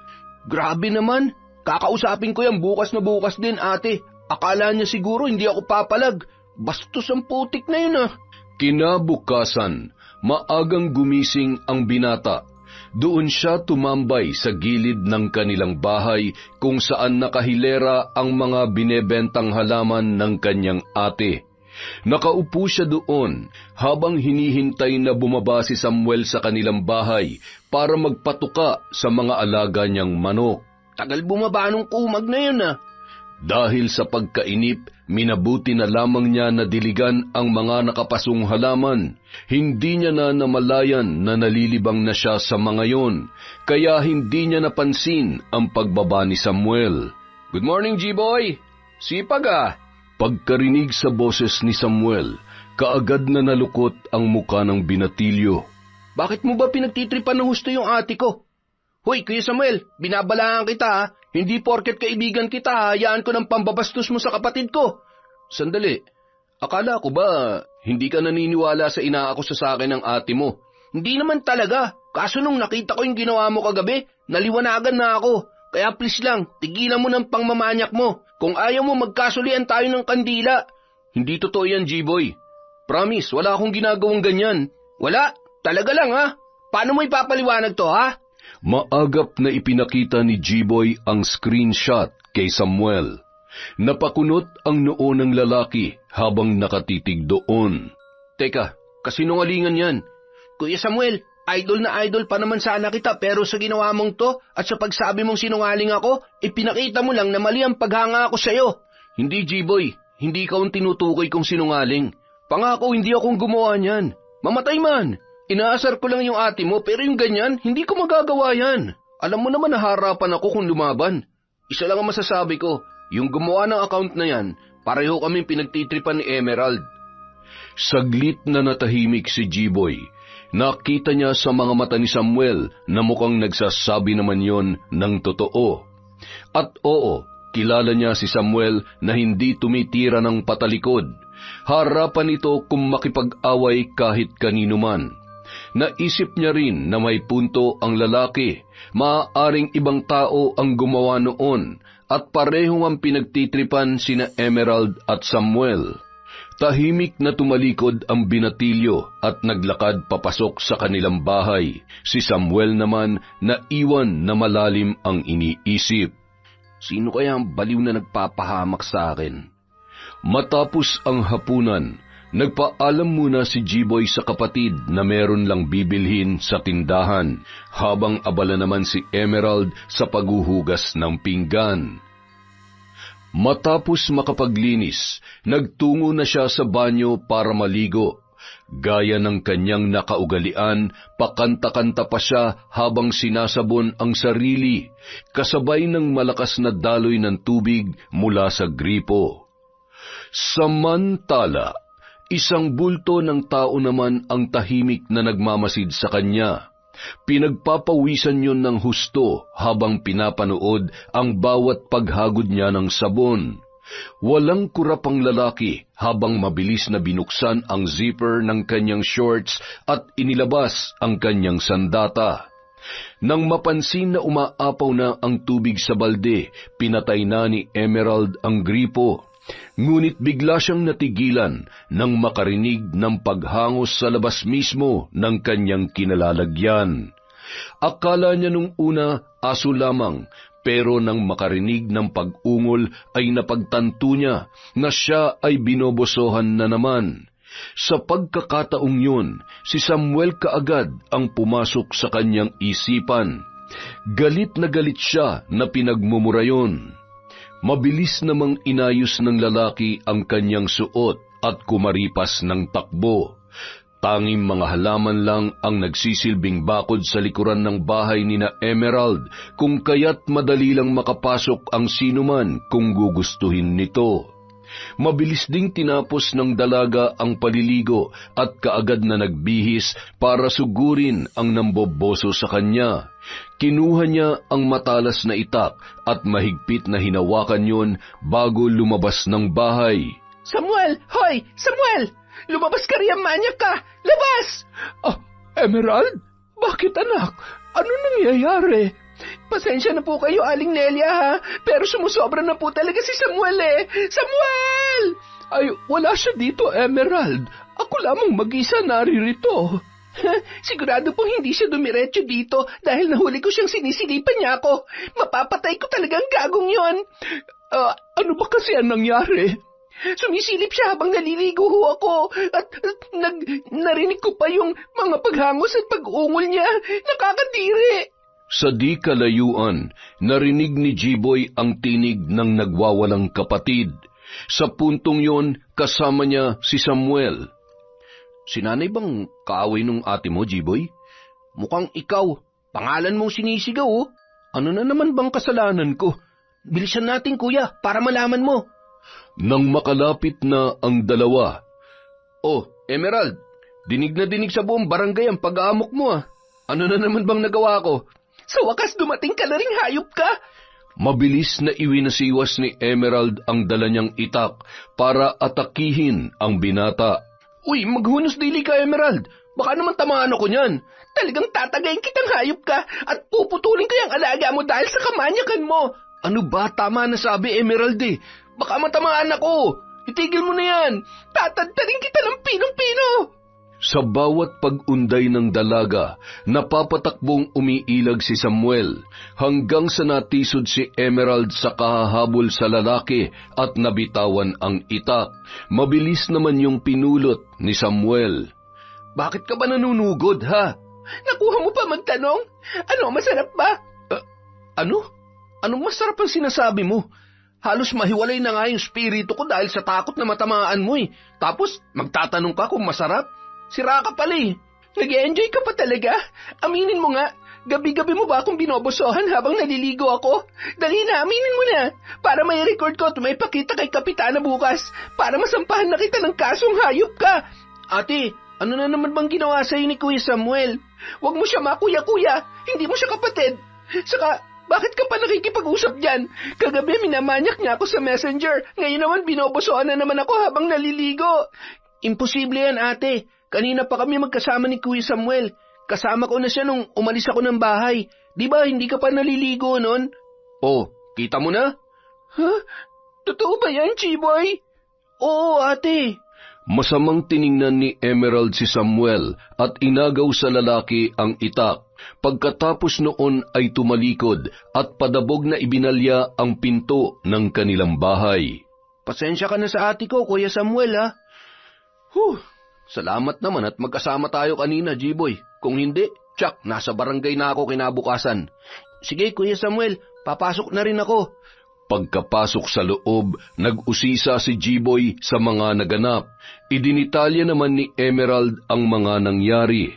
Grabe naman. Kakausapin ko yan bukas na bukas din, ate. Akala niya siguro hindi ako papalag. Bastos ang putik na yun ah. Kinabukasan, maagang gumising ang binata. Doon siya tumambay sa gilid ng kanilang bahay kung saan nakahilera ang mga binebentang halaman ng kanyang ate. Nakaupo siya doon habang hinihintay na bumaba si Samuel sa kanilang bahay para magpatuka sa mga alaga niyang manok. Tagal bumaba nung kumag na yun ah. Dahil sa pagkainip, minabuti na lamang niya na diligan ang mga nakapasong halaman. Hindi niya na namalayan na nalilibang na siya sa mga yon, kaya hindi niya napansin ang pagbaba ni Samuel. Good morning, G-boy. Sipag ah. Pagkarinig sa boses ni Samuel, kaagad na nalukot ang muka ng binatilyo. Bakit mo ba pinagtitripan ng husto yung ate ko? Hoy, Kuya Samuel, binabalaan kita ha. Hindi porket kaibigan kita, hayaan ko ng pambabastos mo sa kapatid ko. Sandali, akala ko ba hindi ka naniniwala sa inaakusa sa akin ng ate mo? Hindi naman talaga. Kaso nung nakita ko yung ginawa mo kagabi, naliwanagan na ako. Kaya please lang, tigilan mo ng pangmamanyak mo. Kung ayaw mo magkasulian tayo ng kandila. Hindi totoo yan, G-boy. Promise, wala akong ginagawang ganyan. Wala? Talaga lang ha? Paano mo ipapaliwanag to ha? Maagap na ipinakita ni G-boy ang screenshot kay Samuel. Napakunot ang noo ng lalaki habang nakatitig doon. Teka, kasinungalingan yan. Kuya Samuel, idol na idol pa naman sana kita pero sa ginawa mong to at sa pagsabi mong sinungaling ako, ipinakita mo lang na mali ang paghanga ko sa'yo. Hindi, G-Boy. Hindi ka ang tinutukoy kong sinungaling. Pangako, hindi akong gumawa niyan. Mamatay man. Inaasar ko lang yung ate mo pero yung ganyan, hindi ko magagawa yan. Alam mo naman naharapan ako kung lumaban. Isa lang ang masasabi ko, yung gumawa ng account na yan, pareho kaming pinagtitripan ni Emerald. Saglit na natahimik si G-Boy. Nakita niya sa mga mata ni Samuel na mukhang nagsasabi naman yon ng totoo. At oo, kilala niya si Samuel na hindi tumitira ng patalikod. Harapan ito kung makipag-away kahit kanino man. Naisip niya rin na may punto ang lalaki, maaaring ibang tao ang gumawa noon, at parehong ang pinagtitripan sina Emerald at Samuel. Tahimik na tumalikod ang binatilyo at naglakad papasok sa kanilang bahay. Si Samuel naman naiwan na malalim ang iniisip. Sino kaya ang baliw na nagpapahamak sa akin? Matapos ang hapunan, nagpaalam muna si G-Boy sa kapatid na meron lang bibilhin sa tindahan, habang abala naman si Emerald sa paghuhugas ng pinggan. Matapos makapaglinis, nagtungo na siya sa banyo para maligo. Gaya ng kanyang nakaugalian, pakanta-kanta pa siya habang sinasabon ang sarili, kasabay ng malakas na daloy ng tubig mula sa gripo. Samantala, isang bulto ng tao naman ang tahimik na nagmamasid sa kanya. Pinagpapawisan yun ng husto habang pinapanood ang bawat paghagod niya ng sabon. Walang kurap ang lalaki habang mabilis na binuksan ang zipper ng kanyang shorts at inilabas ang kanyang sandata. Nang mapansin na umaapaw na ang tubig sa balde, pinatay na ni Emerald ang gripo. Ngunit bigla siyang natigilan nang makarinig ng paghangos sa labas mismo ng kanyang kinalalagyan. Akala niya nung una aso lamang, pero nang makarinig ng pag-ungol ay napagtanto niya na siya ay binobosohan na naman. Sa pagkakataong yun, si Samuel kaagad ang pumasok sa kanyang isipan. Galit na galit siya na pinagmumura yun. Mabilis namang inayos ng lalaki ang kanyang suot at kumaripas ng takbo. Tanging mga halaman lang ang nagsisilbing bakod sa likuran ng bahay ni na Emerald, kung kaya't madali lang makapasok ang sinuman kung gugustuhin nito. Mabilis ding tinapos ng dalaga ang paliligo at kaagad na nagbihis para sugurin ang namboboso sa kanya. Kinuha niya ang matalas na itak at mahigpit na hinawakan yun bago lumabas ng bahay. Samuel! Hoy! Samuel! Lumabas ka riyan, manyak ka! Labas! Emerald? Bakit anak? Ano nangyayari? Pasensya na po kayo, Aling Nelia, ha? Pero sumusobra na po talaga si Samuel, eh! Samuel! Ay, wala siya dito, Emerald. Ako lamang mag-isa naririto. Sigurado pong hindi siya dumiretso dito dahil nahuli ko siyang sinisilipan niya ako. Mapapatay ko talagang gagong yon. Ano ba kasi ang nangyari? Sumisilip siya habang naliligo ho ako at narinig ko pa yung mga paghangos at pag-ungol niya. Nakakadiri. Sa di kalayuan, narinig ni G-Boy ang tinig ng nagwawalang kapatid. Sa puntong yon, kasama niya si Samuel. Sinanay bang kaaway nung ate mo, G-Boy? Mukhang ikaw. Pangalan mong sinisigaw, oh. Ano na naman bang kasalanan ko? Bilisan natin, kuya, para malaman mo. Nang makalapit na ang dalawa. Oh, Emerald, dinig na dinig sa buong barangay ang pag-aamok mo, ah. Ano na naman bang nagawa ko? Sa wakas dumating ka na ring hayop ka. Mabilis na iwinasiwas ni Emerald ang dala niyang itak para atakihin ang binata. Uy, maghunos dili ka, Emerald. Baka naman tamaan ako niyan. Talagang tatagayin kitang hayop ka at puputulin ko yung alaga mo dahil sa kamanyakan mo. Ano ba? Tama na sabi, Emerald, eh. Baka matamaan ako. Itigil mo na yan. Tatadtarin kita ng pinong-pino. Sa bawat pag-unday ng dalaga, napapatakbong umiilag si Samuel hanggang sa natisod si Emerald sa kahahabol sa lalaki at nabitawan ang itak. Mabilis naman yung pinulot ni Samuel. Bakit ka ba nanunugod, ha? Nakuha mo pa magtanong? Ano, masarap ba? Ano? Anong masarap ang sinasabi mo? Halos mahiwalay na nga yung spirito ko dahil sa takot na matamaan mo eh. Tapos, magtatanong ka kung masarap? Sira ka pala eh. Nag-e-enjoy ka pa talaga? Aminin mo nga, gabi-gabi mo ba akong binobosohan habang naliligo ako? Dali na, aminin mo na. Para may record ko at may pakita kay Kapitana bukas. Para masampahan na kita ng kasong hayop ka. Ate, ano na naman bang ginawa sa'yo ni Kuya Samuel? Huwag mo siya makuya-kuya. Hindi mo siya kapatid. Saka, bakit ka pa nakikipag-usap dyan? Kagabi minamanyak niya ako sa messenger. Ngayon naman binobosohan na naman ako habang naliligo. Imposible yan, ate. Kanina pa kami magkasama ni Kuya Samuel. Kasama ko na siya nung umalis ako ng bahay. Di ba hindi ka pa naliligo nun? Oh, kita mo na? Ha? Totoo ba yan, Chiboy? Oo, ate. Masamang tiningnan ni Emerald si Samuel at inagaw sa lalaki ang itak. Pagkatapos noon ay tumalikod at padabog na ibinalya ang pinto ng kanilang bahay. Pasensya ka na sa ate ko, Kuya Samuel, ha? Salamat naman at magkasama tayo kanina, G-Boy. Kung hindi, tsak, nasa barangay na ako kinabukasan. Sige, Kuya Samuel, papasok na rin ako. Pagkapasok sa loob, nag-usisa si G-Boy sa mga naganap. Idinitalya naman ni Emerald ang mga nangyari.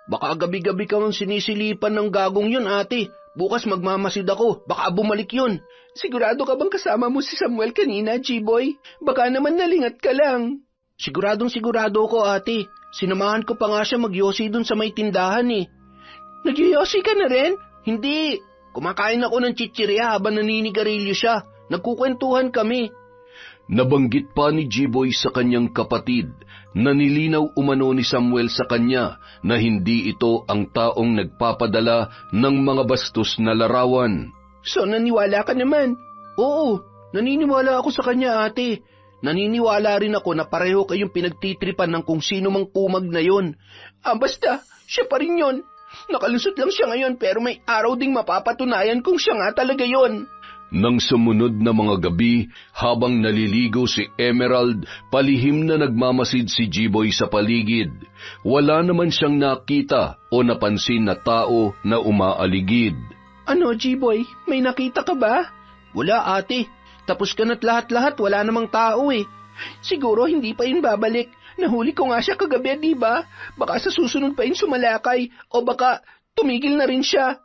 Baka gabi-gabi ka mang sinisilipan ng gagong yun, ate. Bukas magmamasid ako, baka bumalik yun. Sigurado ka bang kasama mo si Samuel kanina, G-Boy? Baka naman nalingat ka lang. Siguradong sigurado ko, ate. Sinamahan ko pa nga siya magyosi dun sa may tindahan eh. Nagyoyosi ka na rin? Hindi. Kumakain ako ng chichirya habang naninigarilyo siya. Nagkukwentuhan kami. Nabanggit pa ni G-Boy sa kanyang kapatid na nilinaw umano ni Samuel sa kanya na hindi ito ang taong nagpapadala ng mga bastos na larawan. So naniwala ka naman? Oo, naniniwala ako sa kanya, ate. Naniniwala rin ako na pareho kayong pinagtitripan ng kung sino mang kumag na yon. Basta, siya pa rin yon. Nakalusot lang siya ngayon pero may araw ding mapapatunayan kung siya nga talaga yon. Nang sumunod na mga gabi, habang naliligo si Emerald, palihim na nagmamasid si G-Boy sa paligid. Wala naman siyang nakita o napansin na tao na umaaligid. Ano, G-Boy? May nakita ka ba? Wala, ate. Tapos ka na't lahat-lahat, wala namang tao eh. Siguro hindi pa yun babalik. Nahuli ko nga siya kagabi, di ba? Baka sa susunod pa yun sumalakay o baka tumigil na rin siya.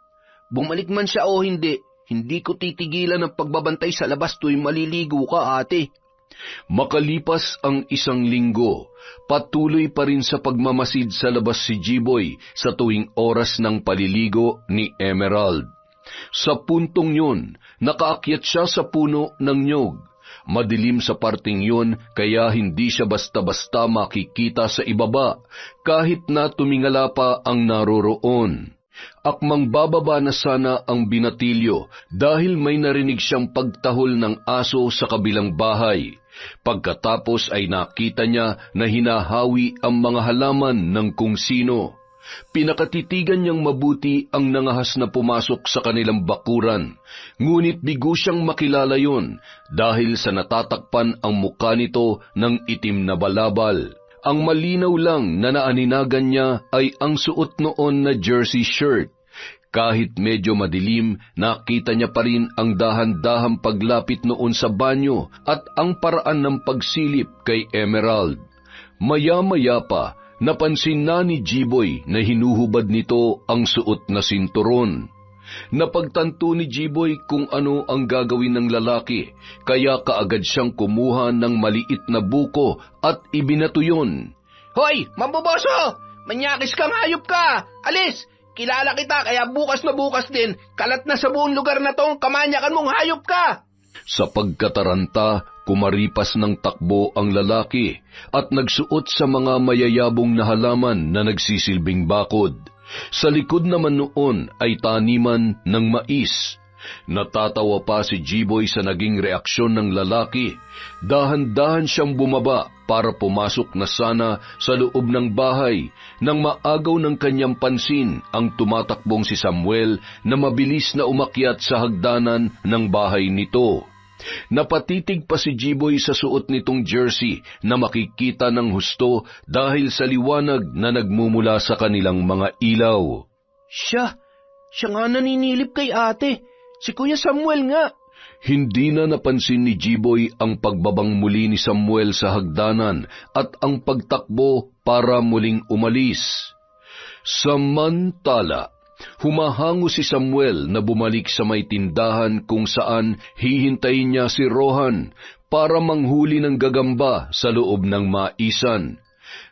Bumalik man siya o hindi ko titigilan ang pagbabantay sa labas tuwing maliligo ka, ate. Makalipas ang 1 linggo, patuloy pa rin sa pagmamasid sa labas si G-Boy sa tuwing oras ng paliligo ni Emerald. Sa puntong yun, nakaakyat siya sa puno ng nyog. Madilim sa parting yun, kaya hindi siya basta-basta makikita sa ibaba, kahit na tumingala pa ang naroroon. Akmang bababa na sana ang binatilyo dahil may narinig siyang pagtahol ng aso sa kabilang bahay. Pagkatapos ay nakita niya na hinahawi ang mga halaman ng kung sino. Pinakatitigan niyang mabuti ang nangahas na pumasok sa kanilang bakuran, ngunit bigo siyang makilala yon dahil sa natatakpan ang mukha nito ng itim na balabal. Ang malinaw lang na naaninagan niya ay ang suot noon na jersey shirt. Kahit medyo madilim, nakita niya pa rin ang dahan-dahang paglapit noon sa banyo at ang paraan ng pagsilip kay Emerald. Maya-maya pa, napansin na ni G-Boy na hinuhubad nito ang suot na sinturon. Napagtanto ni G-Boy kung ano ang gagawin ng lalaki, kaya kaagad siyang kumuha ng maliit na buko at ibinato yun. Hoy, mamboboso! Manyakis kang hayop ka! Alis! Kilala kita kaya bukas na bukas din, kalat na sa buong lugar na tong kamanyakan mong hayop ka! Sa pagkataranta, kumaripas ng takbo ang lalaki at nagsuot sa mga mayayabong na halaman na nagsisilbing bakod. Sa likod naman noon ay taniman ng mais. Natatawa pa si G-Boy sa naging reaksyon ng lalaki. Dahan-dahan siyang bumaba para pumasok na sana sa loob ng bahay nang maagaw ng kanyang pansin ang tumatakbong si Samuel na mabilis na umakyat sa hagdanan ng bahay nito. Napatitig pa si Jiboy sa suot nitong jersey na makikita ng husto dahil sa liwanag na nagmumula sa kanilang mga ilaw. Siya nga naninilip kay ate. Si Kuya Samuel nga. Hindi na napansin ni Jiboy ang pagbabang muli ni Samuel sa hagdanan at ang pagtakbo para muling umalis. Samantala, humahango si Samuel na bumalik sa may tindahan kung saan hihintayin niya si Rohan para manghuli ng gagamba sa loob ng maisan.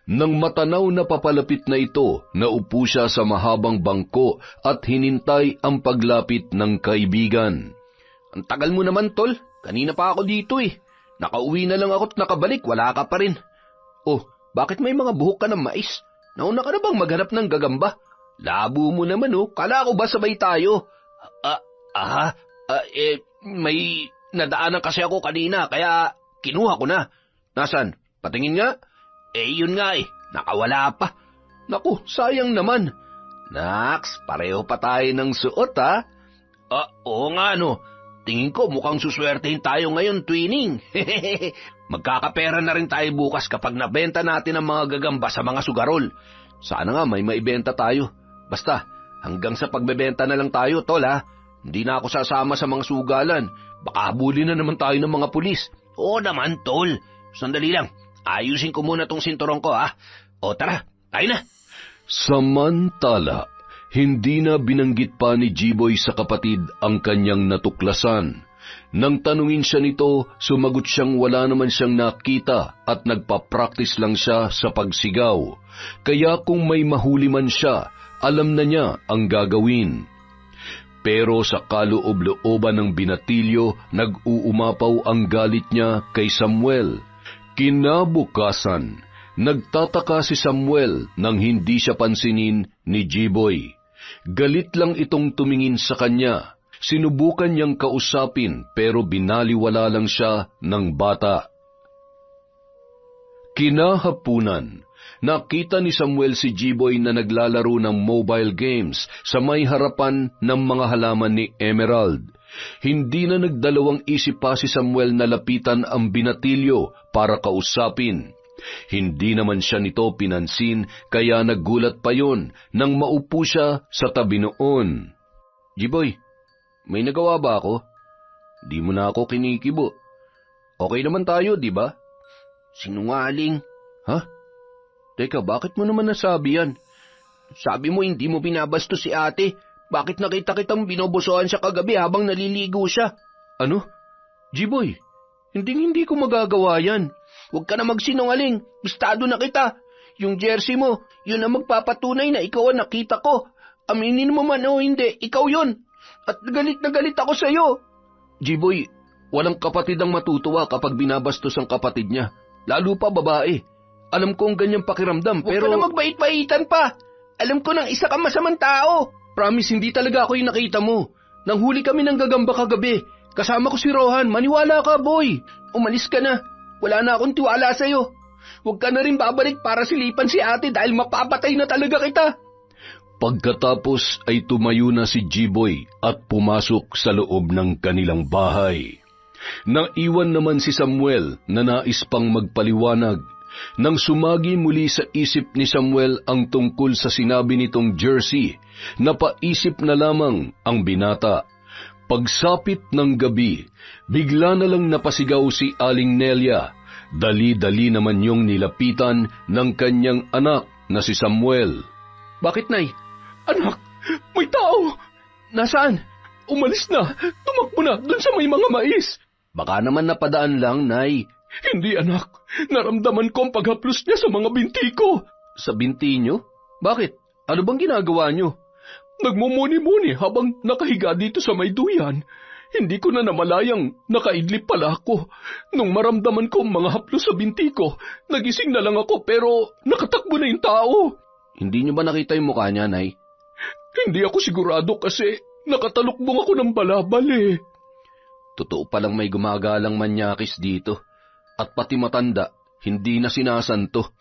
Nang matanaw na papalapit na ito, naupo siya sa mahabang bangko at hinintay ang paglapit ng kaibigan. Ang tagal mo naman, tol. Kanina pa ako dito eh. Nakauwi na lang ako't nakabalik, wala ka pa rin. Oh, bakit may mga buhok ka ng mais? Nauna ka na bang maghanap ng gagamba? Labo mo naman oh, kala ko ba sabay tayo? May nadaanan kasi ako kanina, kaya kinuha ko na. Nasaan? Patingin nga. Yun nga nakawala pa. Naku, sayang naman. Naks, pareho pa tayo ng suot ha? Oo nga no. Tingin ko mukhang suswertehin tayo ngayon, Twining. Magkakapera na rin tayo bukas kapag nabenta natin ang mga gagamba sa mga sugarol. Sana nga may maibenta tayo. Basta, hanggang sa pagbebenta na lang tayo, tol ha. Hindi na ako sasama sa mga sugalan. Baka habulin na naman tayo ng mga pulis. Oo naman, tol. Sandali lang. Ayusin ko muna tong sinturong ko ha. O tara, tayo na. Samantala, hindi na binanggit pa ni Jiboy sa kapatid ang kanyang natuklasan. Nang tanungin siya nito, sumagot siyang wala naman siyang nakita at nagpa-practice lang siya sa pagsigaw. Kaya kung may mahuli man siya, alam na niya ang gagawin. Pero sa kaloob-looban ng binatilyo, nag-uumapaw ang galit niya kay Samuel. Kinabukasan, nagtataka si Samuel nang hindi siya pansinin ni Jiboy. Galit lang itong tumingin sa kanya. Sinubukan niyang kausapin pero binaliwala lang siya ng bata. Kinahapunan, nakita ni Samuel si Jiboy na naglalaro ng mobile games sa may harapan ng mga halaman ni Emerald. Hindi na nagdalawang isip pa si Samuel na lapitan ang binatilyo para kausapin. Hindi naman siya nito pinansin kaya naggulat pa yon nang maupo siya sa tabi noon. Jiboy, may nagawa ba ako? Di mo na ako kinikibo. Okay naman tayo, di ba? Sinungaling. Ha? Teka, bakit mo naman nasabi yan? Sabi mo hindi mo binabasto si ate. Bakit nakita kitang binobosohan siya kagabi habang naliligo siya? Ano? Jiboy, hindi ko magagawa yan. Huwag ka na magsinungaling. Bistado na kita. Yung jersey mo, yun ang magpapatunay na ikaw ang nakita ko. Aminin mo man o hindi, ikaw yun. At galit na galit ako sa'yo. Jiboy, walang kapatid ang matutuwa kapag binabastos ang kapatid niya. Lalo pa babae. Alam ko ang ganyang pakiramdam, pero... Huwag ka na magbait-baitan pa. Alam ko nang isa kang masamang tao. Promise, hindi talaga ako yung nakita mo. Nanghuli kami ng gagamba kagabi. Kasama ko si Rohan. Maniwala ka, boy. Umalis ka na. Wala na akong tiwala sa'yo. Huwag ka na rin babalik para silipan si ate dahil mapapatay na talaga kita. Pagkatapos ay tumayo na si Jiboy at pumasok sa loob ng kanilang bahay. Naiwan naman si Samuel na nais pang magpaliwanag. Nang sumagi muli sa isip ni Samuel ang tungkol sa sinabi nitong jersey, napaisip na lamang ang binata. Pagsapit ng gabi, bigla na lang napasigaw si Aling Nelia. Dali-dali naman yung nilapitan ng kanyang anak na si Samuel. Bakit, Nay? Anak, may tao! Nasaan? Umalis na! Tumakbo na dun sa may mga mais! Baka naman napadaan lang, Nay. Hindi, anak. Naramdaman ko ang paghaplos niya sa mga binti ko. Sa binti niyo? Bakit? Ano bang ginagawa niyo? Nagmumuni-muni habang nakahiga dito sa may duyan. Hindi ko na namalayang nakaidlip pala ako. Nung maramdaman ko ang mga haplos sa binti ko, nagising na lang ako pero nakatakbo na yung tao. Hindi niyo ba nakita yung mukha niya, Nay? Hindi ako sigurado kasi nakatalukbong ako ng balabal eh. Totoo palang may gumagalang manyakis dito. At pati matanda, hindi na sinasanto.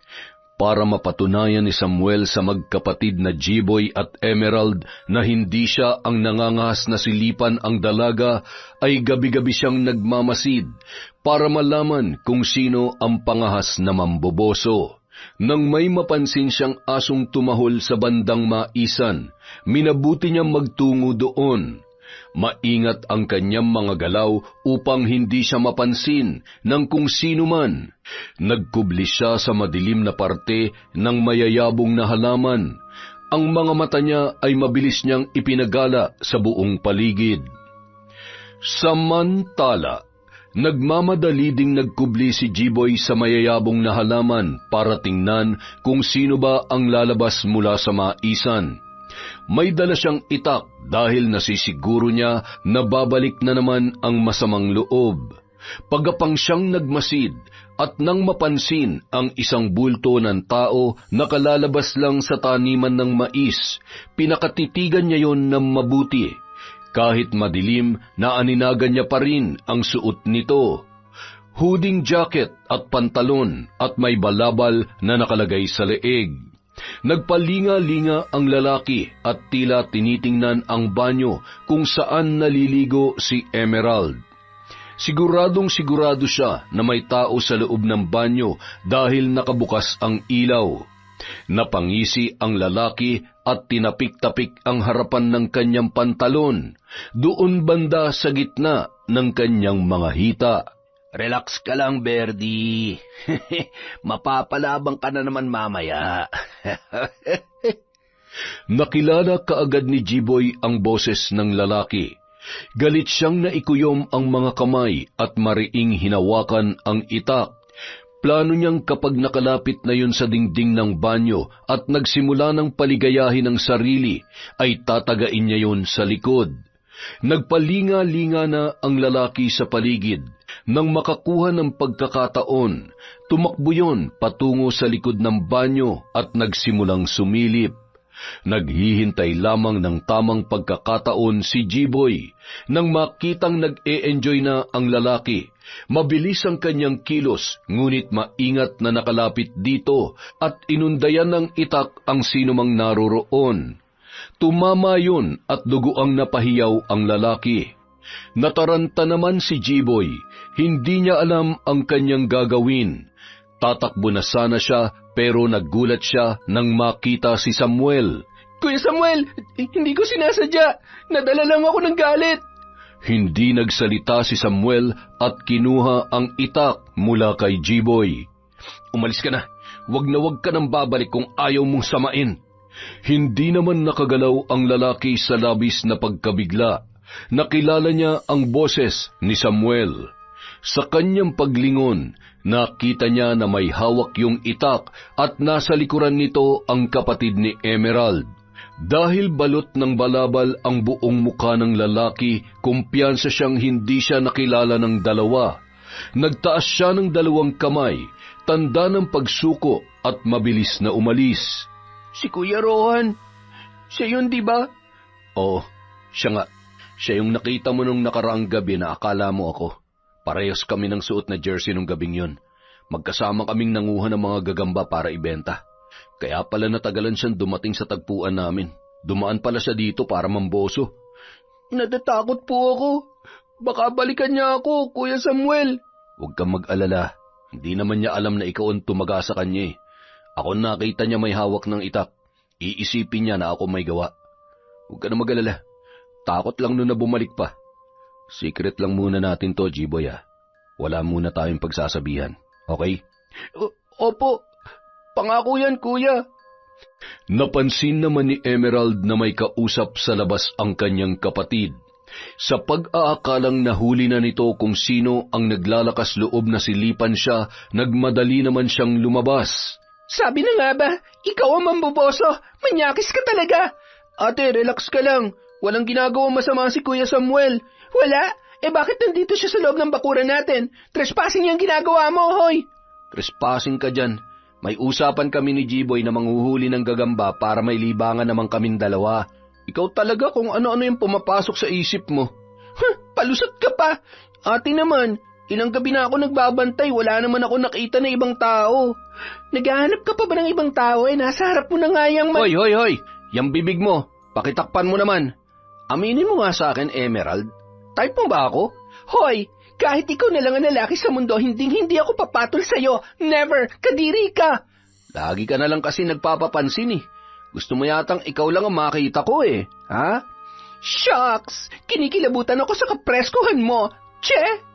para mapatunayan ni Samuel sa magkapatid na Jiboy at Emerald na hindi siya ang nangangahas na silipan ang dalaga, ay gabi-gabi siyang nagmamasid para malaman kung sino ang pangahas na mamboboso. Nang may mapansin siyang asong tumahol sa bandang maisan, minabuti niyang magtungo doon. Maingat ang kanyang mga galaw upang hindi siya mapansin ng kung sino man. Nagkubli siya sa madilim na parte ng mayayabong na halaman. Ang mga mata niya ay mabilis niyang ipinagala sa buong paligid. Samantala, nagmamadali ding nagkubli si Jiboy sa mayayabong na halaman para tingnan kung sino ba ang lalabas mula sa maisan. May dala siyang itak dahil nasisiguro niya na babalik na naman ang masamang loob. Pagapang siyang nagmasid at nang mapansin ang isang bulto ng tao na kalalabas lang sa taniman ng mais, pinakatitigan niya yon ng mabuti. Kahit madilim, naaninagan niya pa rin ang suot nito. Hooding jacket at pantalon at may balabal na nakalagay sa leeg. Nagpalinga-linga ang lalaki at tila tinitingnan ang banyo kung saan naliligo si Emerald. Siguradong sigurado siya na may tao sa loob ng banyo dahil nakabukas ang ilaw. Napangisi ang lalaki at tinapik-tapik ang harapan ng kanyang pantalon, doon banda sa gitna ng kanyang mga hita. Relax ka lang, Berdy. Mapapalabang ka na naman mamaya. Nakilala kaagad ni Jiboy ang boses ng lalaki. Galit siyang naikuyom ang mga kamay at mariing hinawakan ang itak. Plano niyang kapag nakalapit na yun sa dingding ng banyo at nagsimula ng paligayahin ang sarili, ay tatagain niya yun sa likod. Nagpalinga-linga na ang lalaki sa paligid. Nang makakuha ng pagkakataon, tumakbo yon patungo sa likod ng banyo at nagsimulang sumilip. Naghihintay lamang ng tamang pagkakataon si Jiboy. Nang makitang nag-e-enjoy na ang lalaki, mabilis ang kanyang kilos, ngunit maingat na nakalapit dito at inundayan ng itak ang sinumang naroroon. Tumama yun at duguang napahiyaw ang lalaki. Nataranta naman si Jiboy, hindi niya alam ang kanyang gagawin. Tatakbo na sana siya pero naggulat siya nang makita si Samuel. Kuya Samuel, hindi ko sinasadya. Nadala lang ako ng galit. Hindi nagsalita si Samuel at kinuha ang itak mula kay Jiboy. Umalis ka na. Wag ka nang babalik kung ayaw mong samain. Hindi naman nakagalaw ang lalaki sa labis na pagkabigla. Nakilala niya ang boses ni Samuel. Sa kanyang paglingon, nakita niya na may hawak yung itak at nasa likuran nito ang kapatid ni Emerald. Dahil balot ng balabal ang buong mukha ng lalaki, kumpiyansa siyang hindi siya nakilala ng dalawa. Nagtaas siya ng 2 kamay, tanda ng pagsuko at mabilis na umalis. Si Kuya Rohan, siya yun, di ba? Oo, siya nga. Siya yung nakita mo nung nakaraang gabi na akala mo ako. Parehas kami ng suot na jersey nung gabing yun. Magkasama kaming nanguha ng mga gagamba para ibenta. Kaya pala natagalan siyang dumating sa tagpuan namin. Dumaan pala siya dito para mamboso. Natatakot po ako. Baka balikan niya ako, Kuya Samuel. Huwag kang mag-alala. Hindi naman niya alam na ikaw ang tumaga sa kanya eh. Ako nakita niya may hawak ng itak. Iisipin niya na ako may gawa. Huwag ka na mag-alala. Takot lang nun na bumalik pa. Secret lang muna natin to, Jiboy ah. Wala muna tayong pagsasabihan. Okay? Opo. Pangako yan, Kuya. Napansin naman ni Emerald na may kausap sa labas ang kanyang kapatid. Sa pag-aakalang nahuli na nito kung sino ang naglalakas loob na silipan siya, nagmadali naman siyang lumabas. Sabi na nga ba, ikaw ang mamboboso. Manyakis ka talaga. Ate, relax ka lang. Walang ginagawang masama si Kuya Samuel. Wala? Bakit nandito siya sa loob ng bakuran natin? Trespassing yung ginagawa mo, hoy. Trespassing ka dyan. May usapan kami ni Jiboy na manghuhuli ng gagamba para may libangan naman kaming dalawa. Ikaw talaga kung ano-ano yung pumapasok sa isip mo. Palusot ka pa. Ate naman, Ilang gabi na ako nagbabantay, wala naman ako nakita na ibang tao. Naghahanap ka pa ba ng ibang tao? Nasa harap mo na nga yung... Hoy! Yang bibig mo, pakitakpan mo naman. Aminin mo nga sa akin, Emerald. Type mo ba ako? Hoy! Kahit ikaw na lang ang lalaki sa mundo, hindi ako papatol sa'yo. Never! Kadiri ka! Lagi ka na lang kasi nagpapapansin eh. Gusto mo yatang ikaw lang ang makita ko eh. Ha? Shucks! Kinikilabutan ako sa kapreskuhan mo. Che!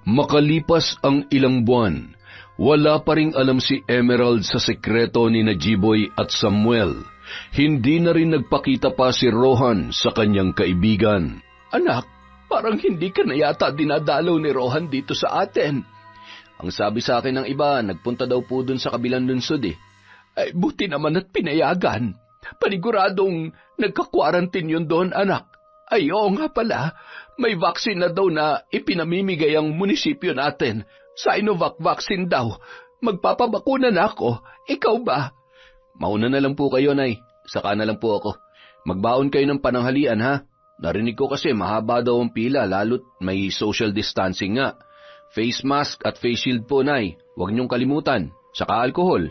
Makalipas ang ilang buwan, wala pa ring alam si Emerald sa sekreto ni Jiboy at Samuel. Hindi na rin nagpakita pa si Rohan sa kanyang kaibigan. Anak, parang hindi ka na yata dinadalaw ni Rohan dito sa atin. Ang sabi sa akin ng iba, nagpunta daw po dun sa kabilang lunsod eh. Ay, buti naman at pinayagan. Paniguradong nagka-quarantine yun doon, anak. Ay, oo nga pala. May vaccine na daw na ipinamimigay ang munisipyo natin. Sinovac vaccine daw. Magpapabakuna na ako. Ikaw ba? Mauna na lang po kayo, Nay. Saka na lang po ako. Magbaon kayo ng pananghalian, ha? Narinig ko kasi mahaba daw ang pila, lalo't may social distancing nga. Face mask at face shield po, Nay. Huwag niyong kalimutan. Saka alkohol.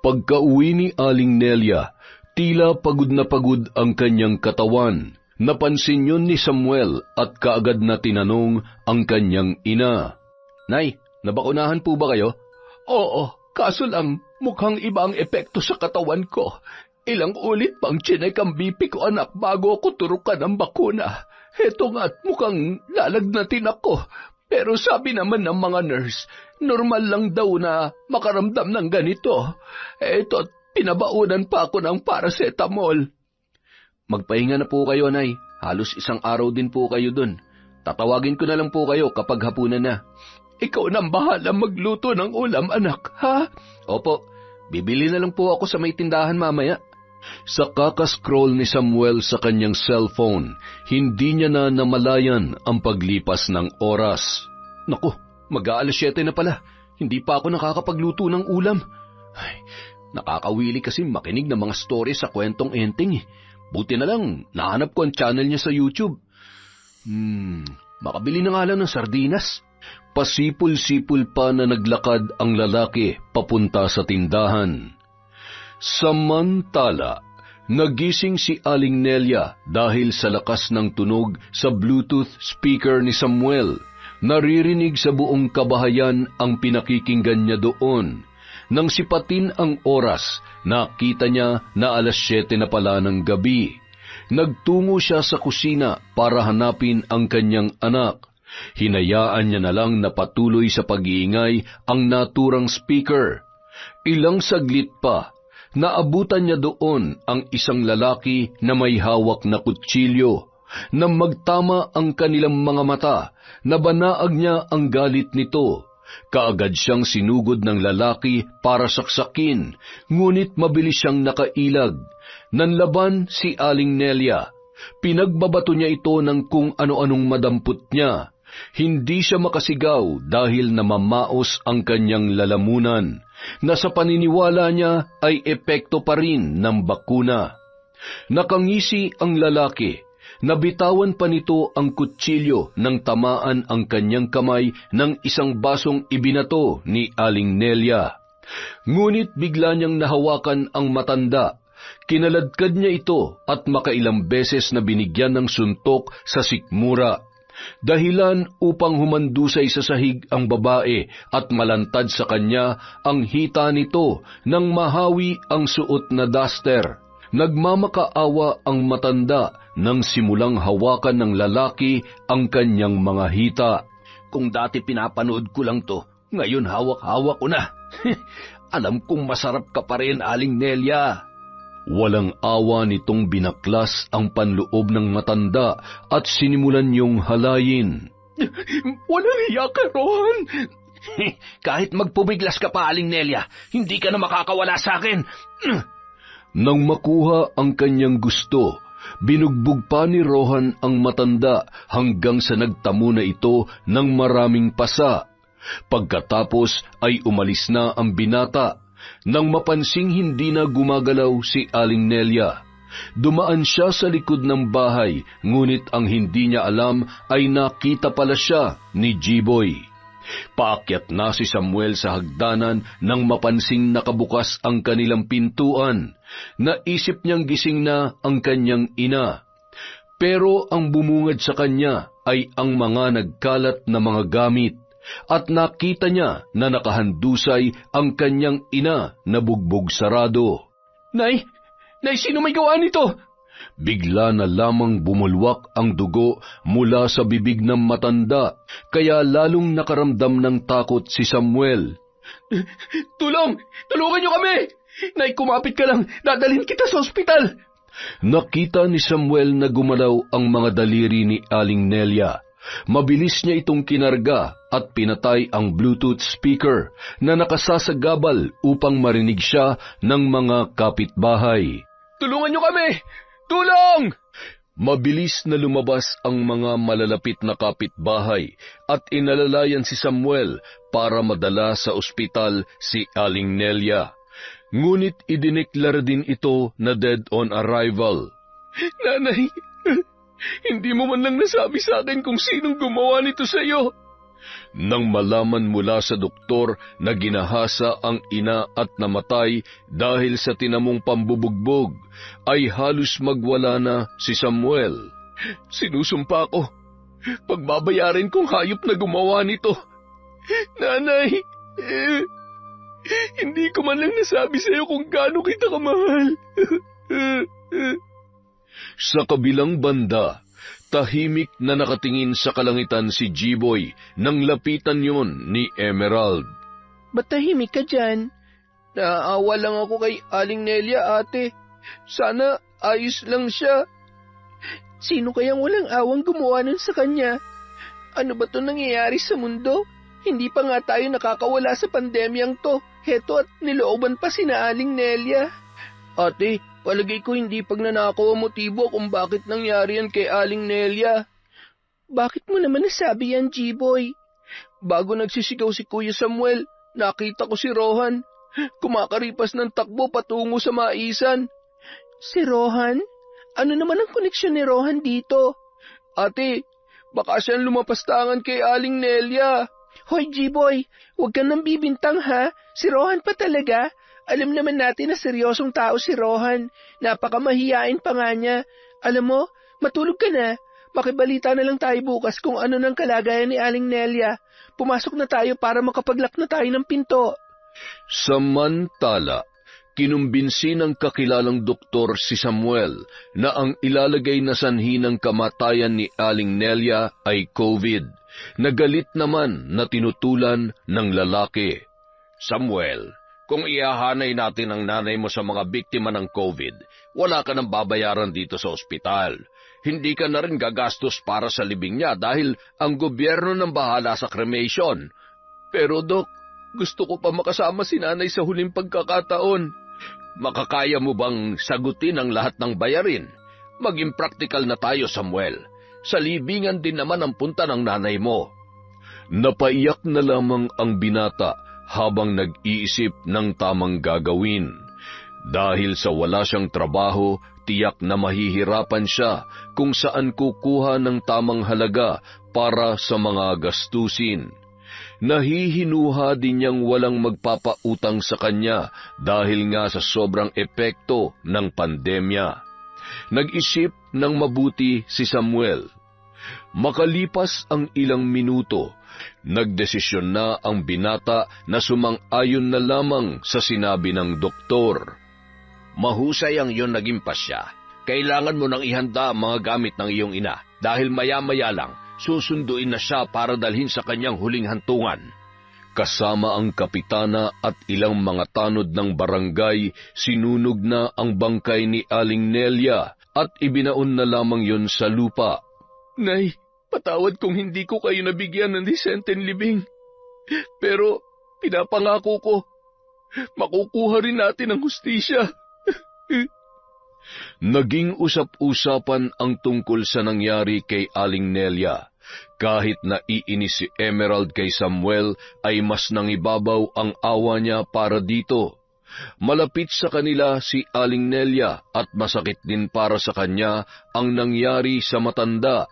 Pagka-uwi ni Aling Nelia, tila pagod na pagod ang kanyang katawan. Napansin yun ni Samuel at kaagad na tinanong ang kanyang ina. Nay, nabakunahan po ba kayo? Oo, kaso lang mukhang iba ang epekto sa katawan ko. Ilang ulit pang chinek ang BP ko, anak, bago ako turukan ng bakuna. Heto nga't mukhang lalagnatin ako. Pero sabi naman ng mga nurse, normal lang daw na makaramdam ng ganito. Eto't pinabaunan pa ako ng paracetamol. Magpahinga na po kayo, Nay. Halos isang araw din po kayo dun. Tatawagin ko na lang po kayo kapag hapunan na. Ikaw nang bahala magluto ng ulam, anak, ha? Opo, bibili na lang po ako sa may tindahan mamaya. Sa kakascroll ni Samuel sa kanyang cellphone, hindi niya na namalayan ang paglipas ng oras. Naku, mag-aalas 7 na pala. Hindi pa ako nakakapagluto ng ulam. Ay, nakakawili kasi makinig ng mga story sa kwentong enteng eh. Buti na lang, nahanap ko ang channel niya sa YouTube. Makabili na nga lang ng sardinas. Pasipul-sipul pa na naglakad ang lalaki papunta sa tindahan. Samantala, nagising si Aling Nelia dahil sa lakas ng tunog sa Bluetooth speaker ni Samuel. Naririnig sa buong kabahayan ang pinakikinggan niya doon. Nang sipatin ang oras, nakita niya na alas 7 na pala ng gabi. Nagtungo siya sa kusina para hanapin ang kanyang anak. Hinayaan niya na lang na patuloy sa pag-iingay ang naturang speaker. Ilang saglit pa, naabutan niya doon ang isang lalaki na may hawak na kutsilyo. Nang magtama ang kanilang mga mata, nabanaag niya ang galit nito. Kaagad siyang sinugod ng lalaki para saksakin, ngunit mabilis siyang nakailag. Nanlaban si Aling Nelia. Pinagbabato niya ito ng kung ano-anong madampot niya. Hindi siya makasigaw dahil namamaos ang kanyang lalamunan, na sa paniniwala niya ay epekto pa rin ng bakuna. Nakangisi ang lalaki. Nabitawan pa nito ang kutsilyo nang tamaan ang kanyang kamay ng isang basong ibinato ni Aling Nelia. Ngunit bigla niyang nahawakan ang matanda. Kinaladkad niya ito at makailang beses na binigyan ng suntok sa sikmura. Dahilan upang humandusay sa sahig ang babae at malantad sa kanya ang hita nito nang mahawi ang suot na duster. Nagmamakaawa ang matanda nang simulang hawakan ng lalaki ang kanyang mga hita. Kung dati pinapanood ko lang to, ngayon hawak-hawak ko na. Alam kong masarap ka pa rin, Aling Nelia. Walang awa nitong binaklas ang panloob ng matanda at sinimulan niyong halayin. Walang hiya ka, Rohan. Kahit magpubiglas ka pa, Aling Nelia, hindi ka na makakawala sa akin. Nang makuha ang kanyang gusto, binugbog pa ni Rohan ang matanda hanggang sa nagtamo na ito ng maraming pasa. Pagkatapos ay umalis na ang binata. Nang mapansing hindi na gumagalaw si Aling Nelia, dumaan siya sa likod ng bahay, ngunit ang hindi niya alam ay nakita pala siya ni Jiboy. Paakyat na si Samuel sa hagdanan nang mapansing nakabukas ang kanilang pintuan. Naisip niyang gising na ang kanyang ina. Pero ang bumungad sa kanya ay ang mga nagkalat na mga gamit, at nakita niya na nakahandusay ang kanyang ina na bugbog sarado. Nay, sino may gawa nito? Bigla na lamang bumulwak ang dugo mula sa bibig ng matanda, kaya lalong nakaramdam ng takot si Samuel. Tulungan niyo kami! Nay, kumapit ka lang, dadalhin kita sa ospital. Nakita ni Samuel na gumalaw ang mga daliri ni Aling Nelia. Mabilis niya itong kinarga at pinatay ang Bluetooth speaker na nakasasagabal upang marinig siya ng mga kapitbahay. Tulungan niyo kami! Tulong! Mabilis na lumabas ang mga malalapit na kapitbahay at inalalayan si Samuel para madala sa ospital si Aling Nelia. Ngunit idineklara din ito na dead on arrival. Nanay, hindi mo man lang nasabi sa akin kung sinong gumawa nito sa iyo. Nang malaman mula sa doktor na ginahasa ang ina at namatay dahil sa tinamong pambubugbog, ay halos magwala na si Samuel. Sinusumpa ko, pagbabayarin kong hayop na gumawa nito. Nanay, hindi ko man lang nasabi sa iyo kung gaano kita kamahal. Sa kabilang banda, tahimik na nakatingin sa kalangitan si G-Boy nang lapitan yon ni Emerald. Ba't tahimik ka dyan? Naaawa lang ako kay Aling Nelia, ate. Sana ayos lang siya. Sino kayang walang awang gumawa nun sa kanya? Ano ba to nangyayari sa mundo? Hindi pa nga tayo nakakawala sa pandemyang to. Heto at nilooban pa sina Aling Nelia. Ate, palagay ko hindi pagnanakaw ang motibo kung bakit nangyari yan kay Aling Nelia. Bakit mo naman nasabi yan, G-Boy? Bago nagsisigaw si Kuya Samuel, nakita ko si Rohan. Kumakaripas ng takbo patungo sa maisan. Si Rohan? Ano naman ang koneksyon ni Rohan dito? Ate, baka siyang lumapastangan kay Aling Nelia. Hoy, G-Boy, huwag kang nang bibintang ha. Si Rohan pa talaga. Alam naman natin na seryosong tao si Rohan. Napakamahiyain pa nga niya. Alam mo, matulog ka na. Makibalita na lang tayo bukas kung ano ng kalagayan ni Aling Nelia. Pumasok na tayo para makapaglock na tayo ng pinto. Samantala, kinumbinsi ng kakilalang doktor si Samuel na ang ilalagay na sanhi ng kamatayan ni Aling Nelia ay COVID. Nagalit naman na tinutulan ng lalaki. Samuel, kung iahanay natin ang nanay mo sa mga biktima ng COVID, wala ka nang babayaran dito sa ospital. Hindi ka na rin gagastos para sa libing niya dahil ang gobyerno nang bahala sa cremation. Pero Dok, gusto ko pa makasama si nanay sa huling pagkakataon. Makakaya mo bang sagutin ang lahat ng bayarin? Maging praktikal na tayo, Samuel. Sa libingan din naman ang punta ng nanay mo. Napaiyak na lamang ang binata habang nag-iisip ng tamang gagawin. Dahil sa wala siyang trabaho, tiyak na mahihirapan siya kung saan kukuha ng tamang halaga para sa mga gastusin. Nahihinuha din niyang walang magpapautang sa kanya dahil nga sa sobrang epekto ng pandemya. Nag-isip ng mabuti si Samuel. Makalipas ang ilang minuto, nagdesisyon na ang binata na sumang-ayon na lamang sa sinabi ng doktor. Mahusay ang iyong naging pasya. Kailangan mo nang ihanda ang mga gamit ng iyong ina dahil maya-maya lang susunduin na siya para dalhin sa kanyang huling hantungan. Kasama ang kapitana at ilang mga tanod ng barangay, sinunog na ang bangkay ni Aling Nelia at ibinaon na lamang yon sa lupa. Nay, patawad kung hindi ko kayo nabigyan ng disenteng libing. Pero pinapangako ko, makukuha rin natin ang hustisya. Naging usap-usapan ang tungkol sa nangyari kay Aling Nelia. Kahit na iinis si Emerald kay Samuel, ay mas nangibabaw ang awa niya para dito. Malapit sa kanila si Aling Nelia at masakit din para sa kanya ang nangyari sa matanda.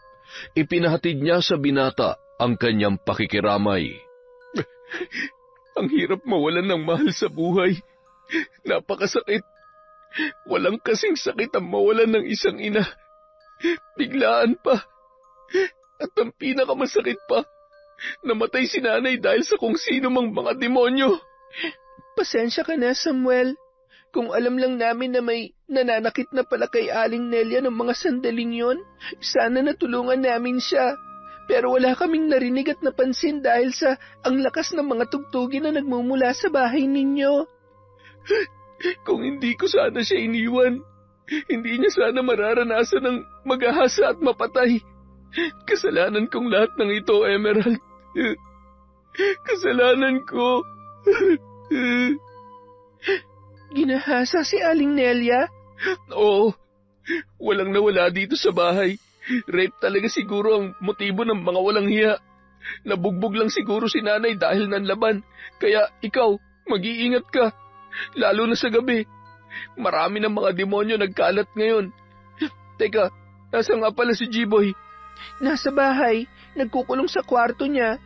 Ipinahatid niya sa binata ang kanyang pakikiramay. Ang hirap mawalan ng mahal sa buhay. Napakasakit. Walang kasing sakit ang mawalan ng isang ina. Biglaan pa. At ang pinakamasakit pa, namatay si nanay dahil sa kung sino mang mga demonyo. Pasensya ka na, Samuel. Kung alam lang namin na may nananakit na pala kay Aling Nelia ng mga sandaling yon, sana natulungan namin siya. Pero wala kaming narinig at napansin dahil sa ang lakas ng mga tugtugin na nagmumula sa bahay ninyo. Kung hindi ko sana siya iniwan, hindi niya sana mararanasan ng maghahasa at mapatay. Kasalanan kong lahat ng ito, Emerald. Kasalanan ko. Ginahasa si Aling Nelia? Oo, walang nawala dito sa bahay. Rape talaga siguro ang motibo ng mga walang hiya. Nabugbog lang siguro si nanay dahil nanlaban. Kaya ikaw, mag-iingat ka. Lalo na sa gabi. Marami ng mga demonyo nagkalat ngayon. Teka, nasa nga pala si G-Boy? Nasa bahay, nagkukulong sa kwarto niya.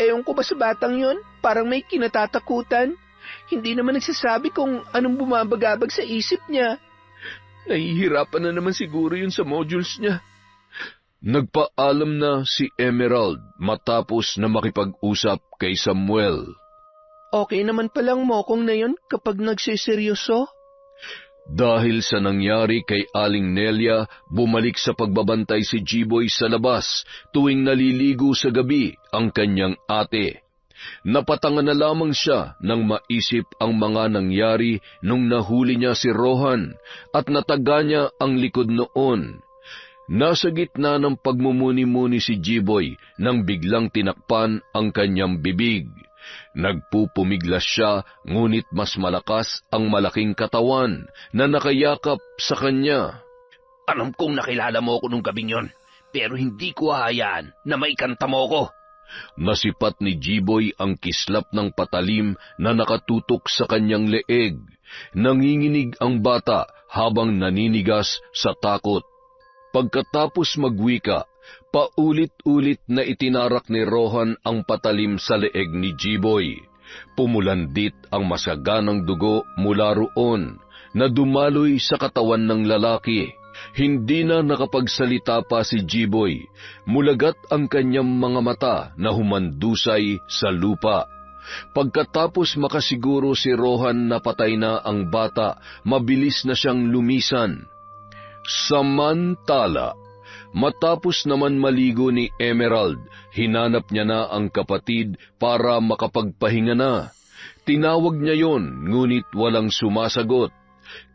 Ewan ko ba sa batang yon? Parang may kinatatakutan. Hindi naman nagsasabi kung anong bumabagabag sa isip niya. Nahihirapan na naman siguro yun sa modules niya. Nagpaalam na si Emerald matapos na makipag-usap kay Samuel. Okay naman palang mokong na yun kapag nagsiseryoso? Dahil sa nangyari kay Aling Nelia, bumalik sa pagbabantay si G-Boy sa labas tuwing naliligo sa gabi ang kanyang ate. Napatangan na lamang siya nang maisip ang mga nangyari nung nahuli niya si Rohan at nataga niya ang likod noon. Nasa gitna ng pagmumuni-muni si G-Boy nang biglang tinakpan ang kanyang bibig. Nagpupumiglas siya, ngunit mas malakas ang malaking katawan na nakayakap sa kanya. Alam kong nakilala mo ako nung gabing yon, pero hindi ko hahayaan na maikanta mo ko. Nasipat ni G-Boy ang kislap ng patalim na nakatutok sa kanyang leeg. Nanginginig ang bata habang naninigas sa takot. Pagkatapos magwika, paulit-ulit na itinarak ni Rohan ang patalim sa leeg ni G-Boy. Pumulandit ang masaganang dugo mula roon na dumaloy sa katawan ng lalaki. Hindi na nakapagsalita pa si G-Boy. Mulagat ang kanyang mga mata na humandusay sa lupa. Pagkatapos makasiguro si Rohan na patay na ang bata, mabilis na siyang lumisan. Samantala, matapos naman maligo ni Emerald, hinanap niya na ang kapatid para makapagpahinga na. Tinawag niya yon, ngunit walang sumasagot.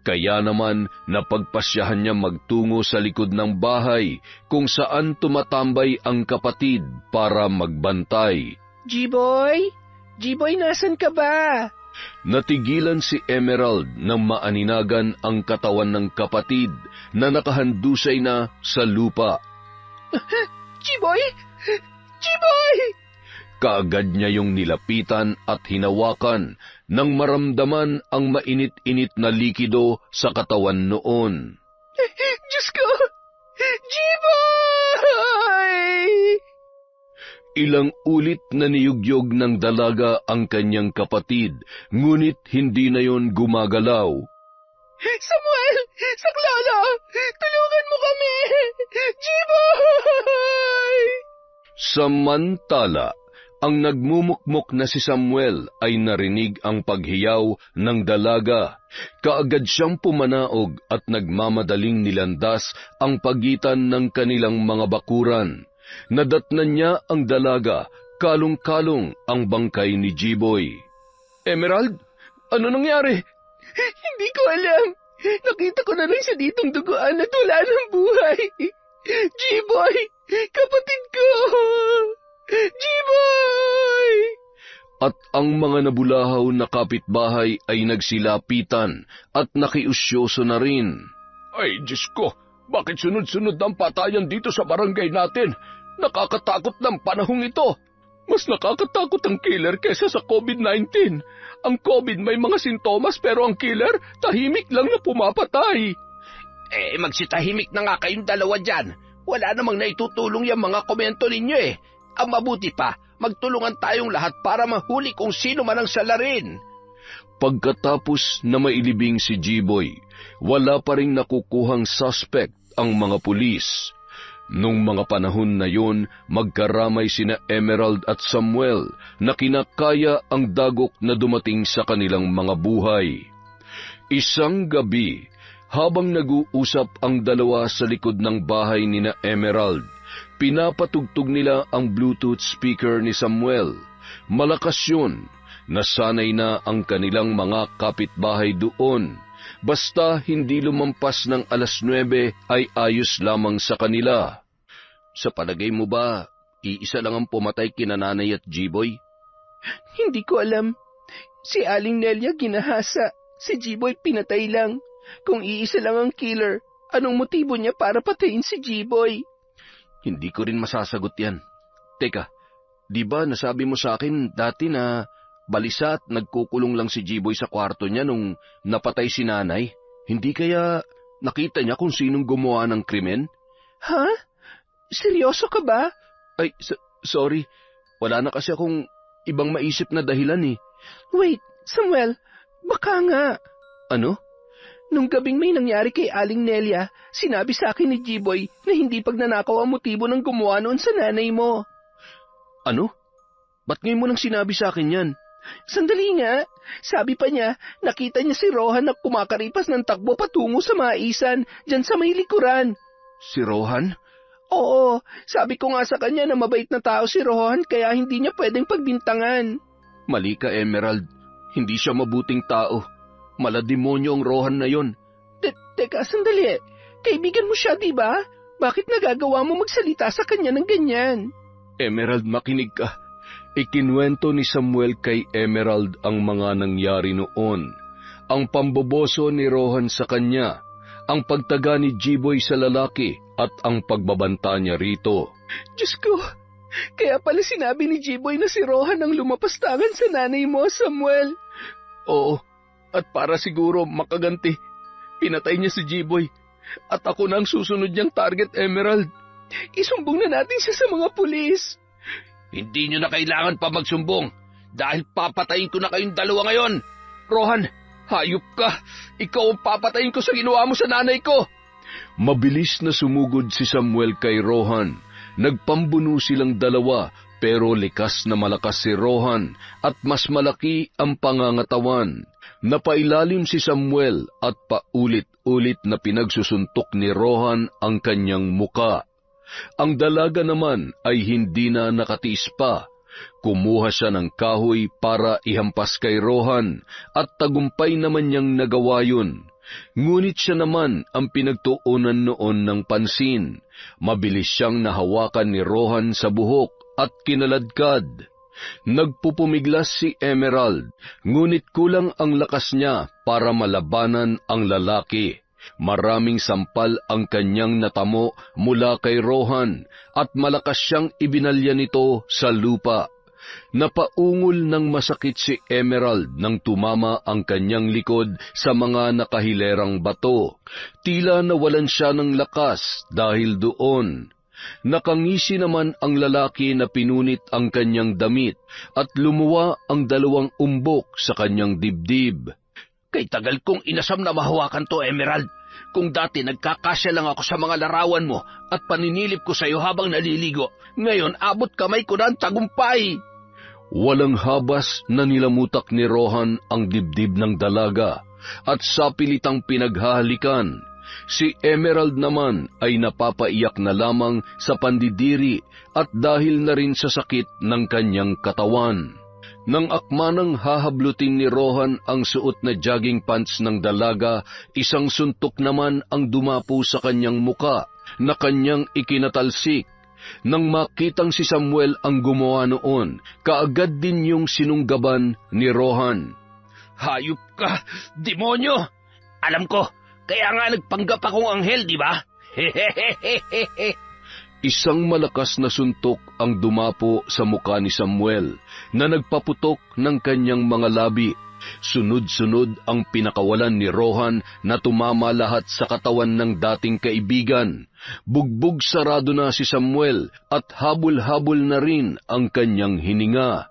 Kaya naman napagpasyahan niya magtungo sa likod ng bahay kung saan tumatambay ang kapatid para magbantay. G-Boy? G-Boy, nasan ka ba? Natigilan si Emerald nang maaninagan ang katawan ng kapatid na nakahandusay na sa lupa. G-Boy? G-Boy! Kaagad niya yung nilapitan at hinawakan nang maramdaman ang mainit-init na likido sa katawan noon. Diyos ko! G-Boy! Ilang ulit na niyugyog ng dalaga ang kanyang kapatid, ngunit hindi na yon gumagalaw. Samuel! Saklolo! Tulungan mo kami! G-Boy! Samantala, ang nagmumukmok na si Samuel ay narinig ang paghiyaw ng dalaga. Kaagad siyang pumanaog at nagmamadaling nilandas ang pagitan ng kanilang mga bakuran. Nadatnan niya ang dalaga, kalong-kalong ang bangkay ni G-Boy. Emerald, ano nangyari? Hindi ko alam. Nakita ko na lang siya ditong duguan at wala ng buhay. G-Boy! Kapatid ko! G-Boy! At ang mga nabulahaw na kapitbahay ay nagsilapitan at nakiusyoso na rin. Ay, Diyos ko, bakit sunod-sunod ang patayan dito sa barangay natin? Nakakatakot ng panahong ito. Mas nakakatakot ang killer kesa sa COVID-19. Ang COVID may mga sintomas pero ang killer tahimik lang na pumapatay. Magsitahimik na nga kayong dalawa dyan. Wala namang naitutulong yung mga komento ninyo eh. Ang mabuti pa, magtulungan tayong lahat para mahuli kung sino man ang salarin. Pagkatapos na mailibing si Jiboy, wala pa ring nakukuhang suspect ang mga pulis. Nung mga panahon na yun, magkaramay sina Emerald at Samuel na kinakaya ang dagok na dumating sa kanilang mga buhay. Isang gabi, habang nag-uusap ang dalawa sa likod ng bahay ni na Emerald, pinapatugtog nila ang Bluetooth speaker ni Samuel. Malakas yun. Nasanay na ang kanilang mga kapitbahay doon. Basta hindi lumampas ng 9:00 ay ayos lamang sa kanila. Sa palagay mo ba, iisa lang ang pumatay kina Nanay at Jiboy? Hindi ko alam. Si Aling Nelia ginahasa. Si Jiboy pinatay lang. Kung iisa lang ang killer, anong motibo niya para patayin si Jiboy? Hindi ko rin masasagot yan. Teka, di ba nasabi mo sa akin dati na balisa at nagkukulong lang si Jiboy sa kwarto niya nung napatay si Nanay? Hindi kaya nakita niya kung sinong gumawa ng krimen? Ha? Seryoso ka ba? Ay, sorry. Wala na kasi akong ibang maisip na dahilan eh. Wait, Samuel, baka nga. Ano? Nung gabing may nangyari kay Aling Nelia, sinabi sa akin ni Jiboy na hindi pagnanakaw ang motibo ng gumawa noon sa nanay mo. Ano? Ba't ngayon mo nang sinabi sa akin yan? Sandali nga. Sabi pa niya, nakita niya si Rohan na kumakaripas ng takbo patungo sa maisan, dyan sa may likuran. Si Rohan? Oo, sabi ko nga sa kanya na mabait na tao si Rohan kaya hindi niya pwedeng pagbintangan. Mali ka, Emerald. Hindi siya mabuting tao. Malademonyo ang Rohan na yon. Teka, sandali. Kaibigan mo siya, di ba? Bakit nagagawa mo magsalita sa kanya ng ganyan? Emerald, makinig ka. Ikinwento ni Samuel kay Emerald ang mga nangyari noon. Ang pamboboso ni Rohan sa kanya, ang pagtaga ni Jiboy sa lalaki at ang pagbabanta niya rito. Diyos ko, kaya pala sinabi ni Jiboy na si Rohan ang lumapastangan sa nanay mo, Samuel. Oo, at para siguro makaganti, pinatay niya si Jiboy at ako na ang susunod niyang target, Emerald. Isumbong na natin siya sa mga pulis. Hindi nyo na kailangan pa magsumbong dahil papatayin ko na kayong dalawa ngayon. Rohan, hayop ka. Ikaw ang papatayin ko sa ginawa mo sa nanay ko. Mabilis na sumugod si Samuel kay Rohan. Nagpambuno silang dalawa pero likas na malakas si Rohan at mas malaki ang pangangatawan. Napailalim si Samuel at paulit-ulit na pinagsusuntok ni Rohan ang kanyang muka. Ang dalaga naman ay hindi na nakatiis pa. Kumuha siya ng kahoy para ihampas kay Rohan at tagumpay naman niyang nagawa yun. Ngunit siya naman ang pinagtuunan noon ng pansin. Mabilis siyang nahawakan ni Rohan sa buhok at kinaladkad. Nagpupumiglas si Emerald, ngunit kulang ang lakas niya para malabanan ang lalaki. Maraming sampal ang kanyang natamo mula kay Rohan at malakas siyang ibinalya nito sa lupa. Napaungol ng masakit si Emerald nang tumama ang kanyang likod sa mga nakahilerang bato. Tila nawalan siya ng lakas dahil doon. Nakangisi naman ang lalaki na pinunit ang kanyang damit at lumuwa ang 2 umbok sa kanyang dibdib. Kay tagal kong inasam na mahawakan to, Emerald. Kung dati nagkakasya lang ako sa mga larawan mo at paninilip ko sa iyo habang naliligo, ngayon abot kamay ko na ang tagumpay. Walang habas na nilamutak ni Rohan ang dibdib ng dalaga at sa pilitang pinaghahalikan. Si Emerald naman ay napapaiyak na lamang sa pandidiri at dahil na rin sa sakit ng kanyang katawan. Nang akmanang hahablutin ni Rohan ang suot na jogging pants ng dalaga, isang suntok naman ang dumapo sa kanyang muka na kanyang ikinatalsik. Nang makitang si Samuel ang gumawa noon, kaagad din yung sinunggaban ni Rohan. Hayop ka, demonyo! Alam ko, kaya nga nagpanggap akong anghel, di ba? Isang malakas na suntok ang dumapo sa muka ni Samuel na nagpaputok ng kanyang mga labi. Sunod-sunod ang pinakawalan ni Rohan na tumama lahat sa katawan ng dating kaibigan. Bugbog sarado na si Samuel at habol-habol na rin ang kanyang hininga.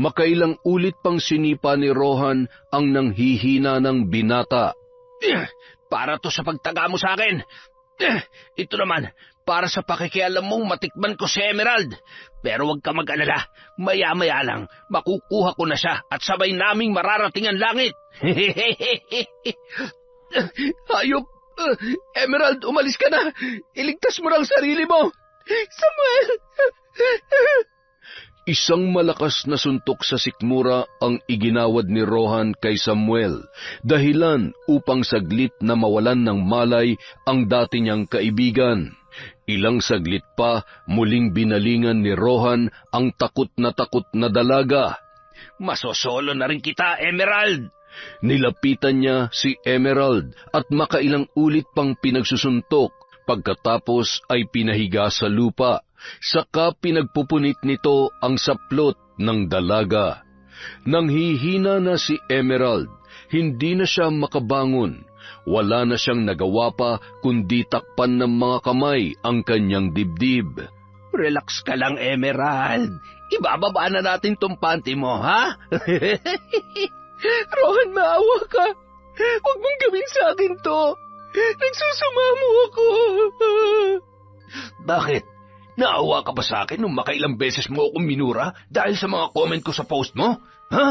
Makailang ulit pang sinipa ni Rohan ang nanghihina ng binata. Para to sa pagtaga mo sa akin. Ito naman, para sa pakikialam mong matikman ko si Emerald. Pero huwag ka mag-alala, maya-maya lang, makukuha ko na siya at sabay naming mararating ang langit. Hayop! Emerald, umalis ka na! Iligtas mo lang sarili mo! Samuel! Isang malakas na suntok sa sikmura ang iginawad ni Rohan kay Samuel, dahilan upang saglit na mawalan ng malay ang dati niyang kaibigan. Ilang saglit pa, muling binalingan ni Rohan ang takot na dalaga. Masosolo na rin kita, Emerald! Nilapitan niya si Emerald at makailang ulit pang pinagsusuntok, pagkatapos ay pinahiga sa lupa. Saka pinagpupunit nito ang saplot ng dalaga. Nanghihina na si Emerald, hindi na siya makabangon. Wala na siyang nagawa pa kundi takpan ng mga kamay ang kanyang dibdib. Relax ka lang, Emerald. Ibababa na natin tong panty mo, ha? Rohan, maawa ka. Huwag mong gawin sa akin to. Nagsusuma mo ako. Bakit? Naawa ka ba sa akin nung makailang beses mo akong minura dahil sa mga comment ko sa post mo? Ha?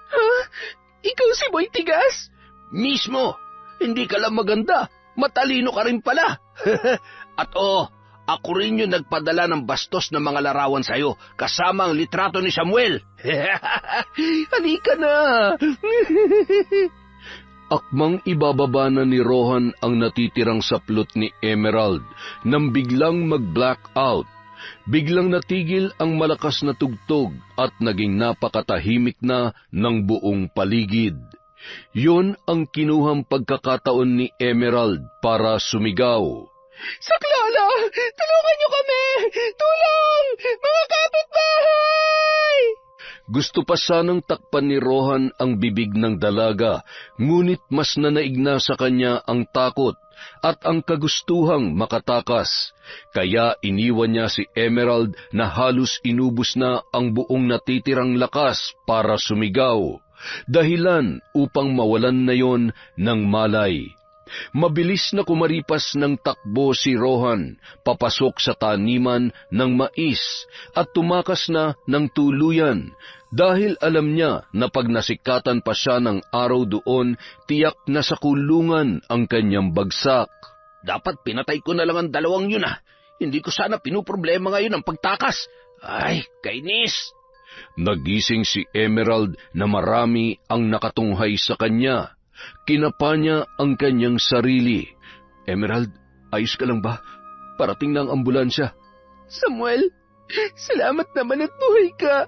Ha? Ikaw si Boy Tigas? Mismo! Hindi ka lang maganda. Matalino ka rin pala. At ako rin yung nagpadala ng bastos na mga larawan sa'yo, kasama ang litrato ni Samuel. Halika na! Akmang ibababa na ni Rohan ang natitirang saplot ni Emerald nang biglang mag-blackout. Biglang natigil ang malakas na tugtog at naging napakatahimik na ng buong paligid. Yun ang kinuhang pagkakataon ni Emerald para sumigaw. Saklolo! Tulungan niyo kami! Tulong! Mga kapitbahay! Gusto pa sanang takpan ni Rohan ang bibig ng dalaga, ngunit mas nanaig na sa kanya ang takot at ang kagustuhang makatakas. Kaya iniwan niya si Emerald na halos inubos na ang buong natitirang lakas para sumigaw, dahilan upang mawalan na yon ng malay. Mabilis na kumaripas ng takbo si Rohan, papasok sa taniman ng mais at tumakas na ng tuluyan dahil alam niya na pag nasikatan pa siya ng araw doon, tiyak na sa kulungan ang kanyang bagsak. Dapat pinatay ko na lang ang dalawang yun Hindi ko sana pinuproblema ngayon ang pagtakas. Ay, kainis! Nagising si Emerald na marami ang nakatunghay sa kanya. Kinapa niya ang kanyang sarili. Emerald, ayos ka lang ba? Parating na ang ambulansya. Samuel, salamat naman at buhay ka.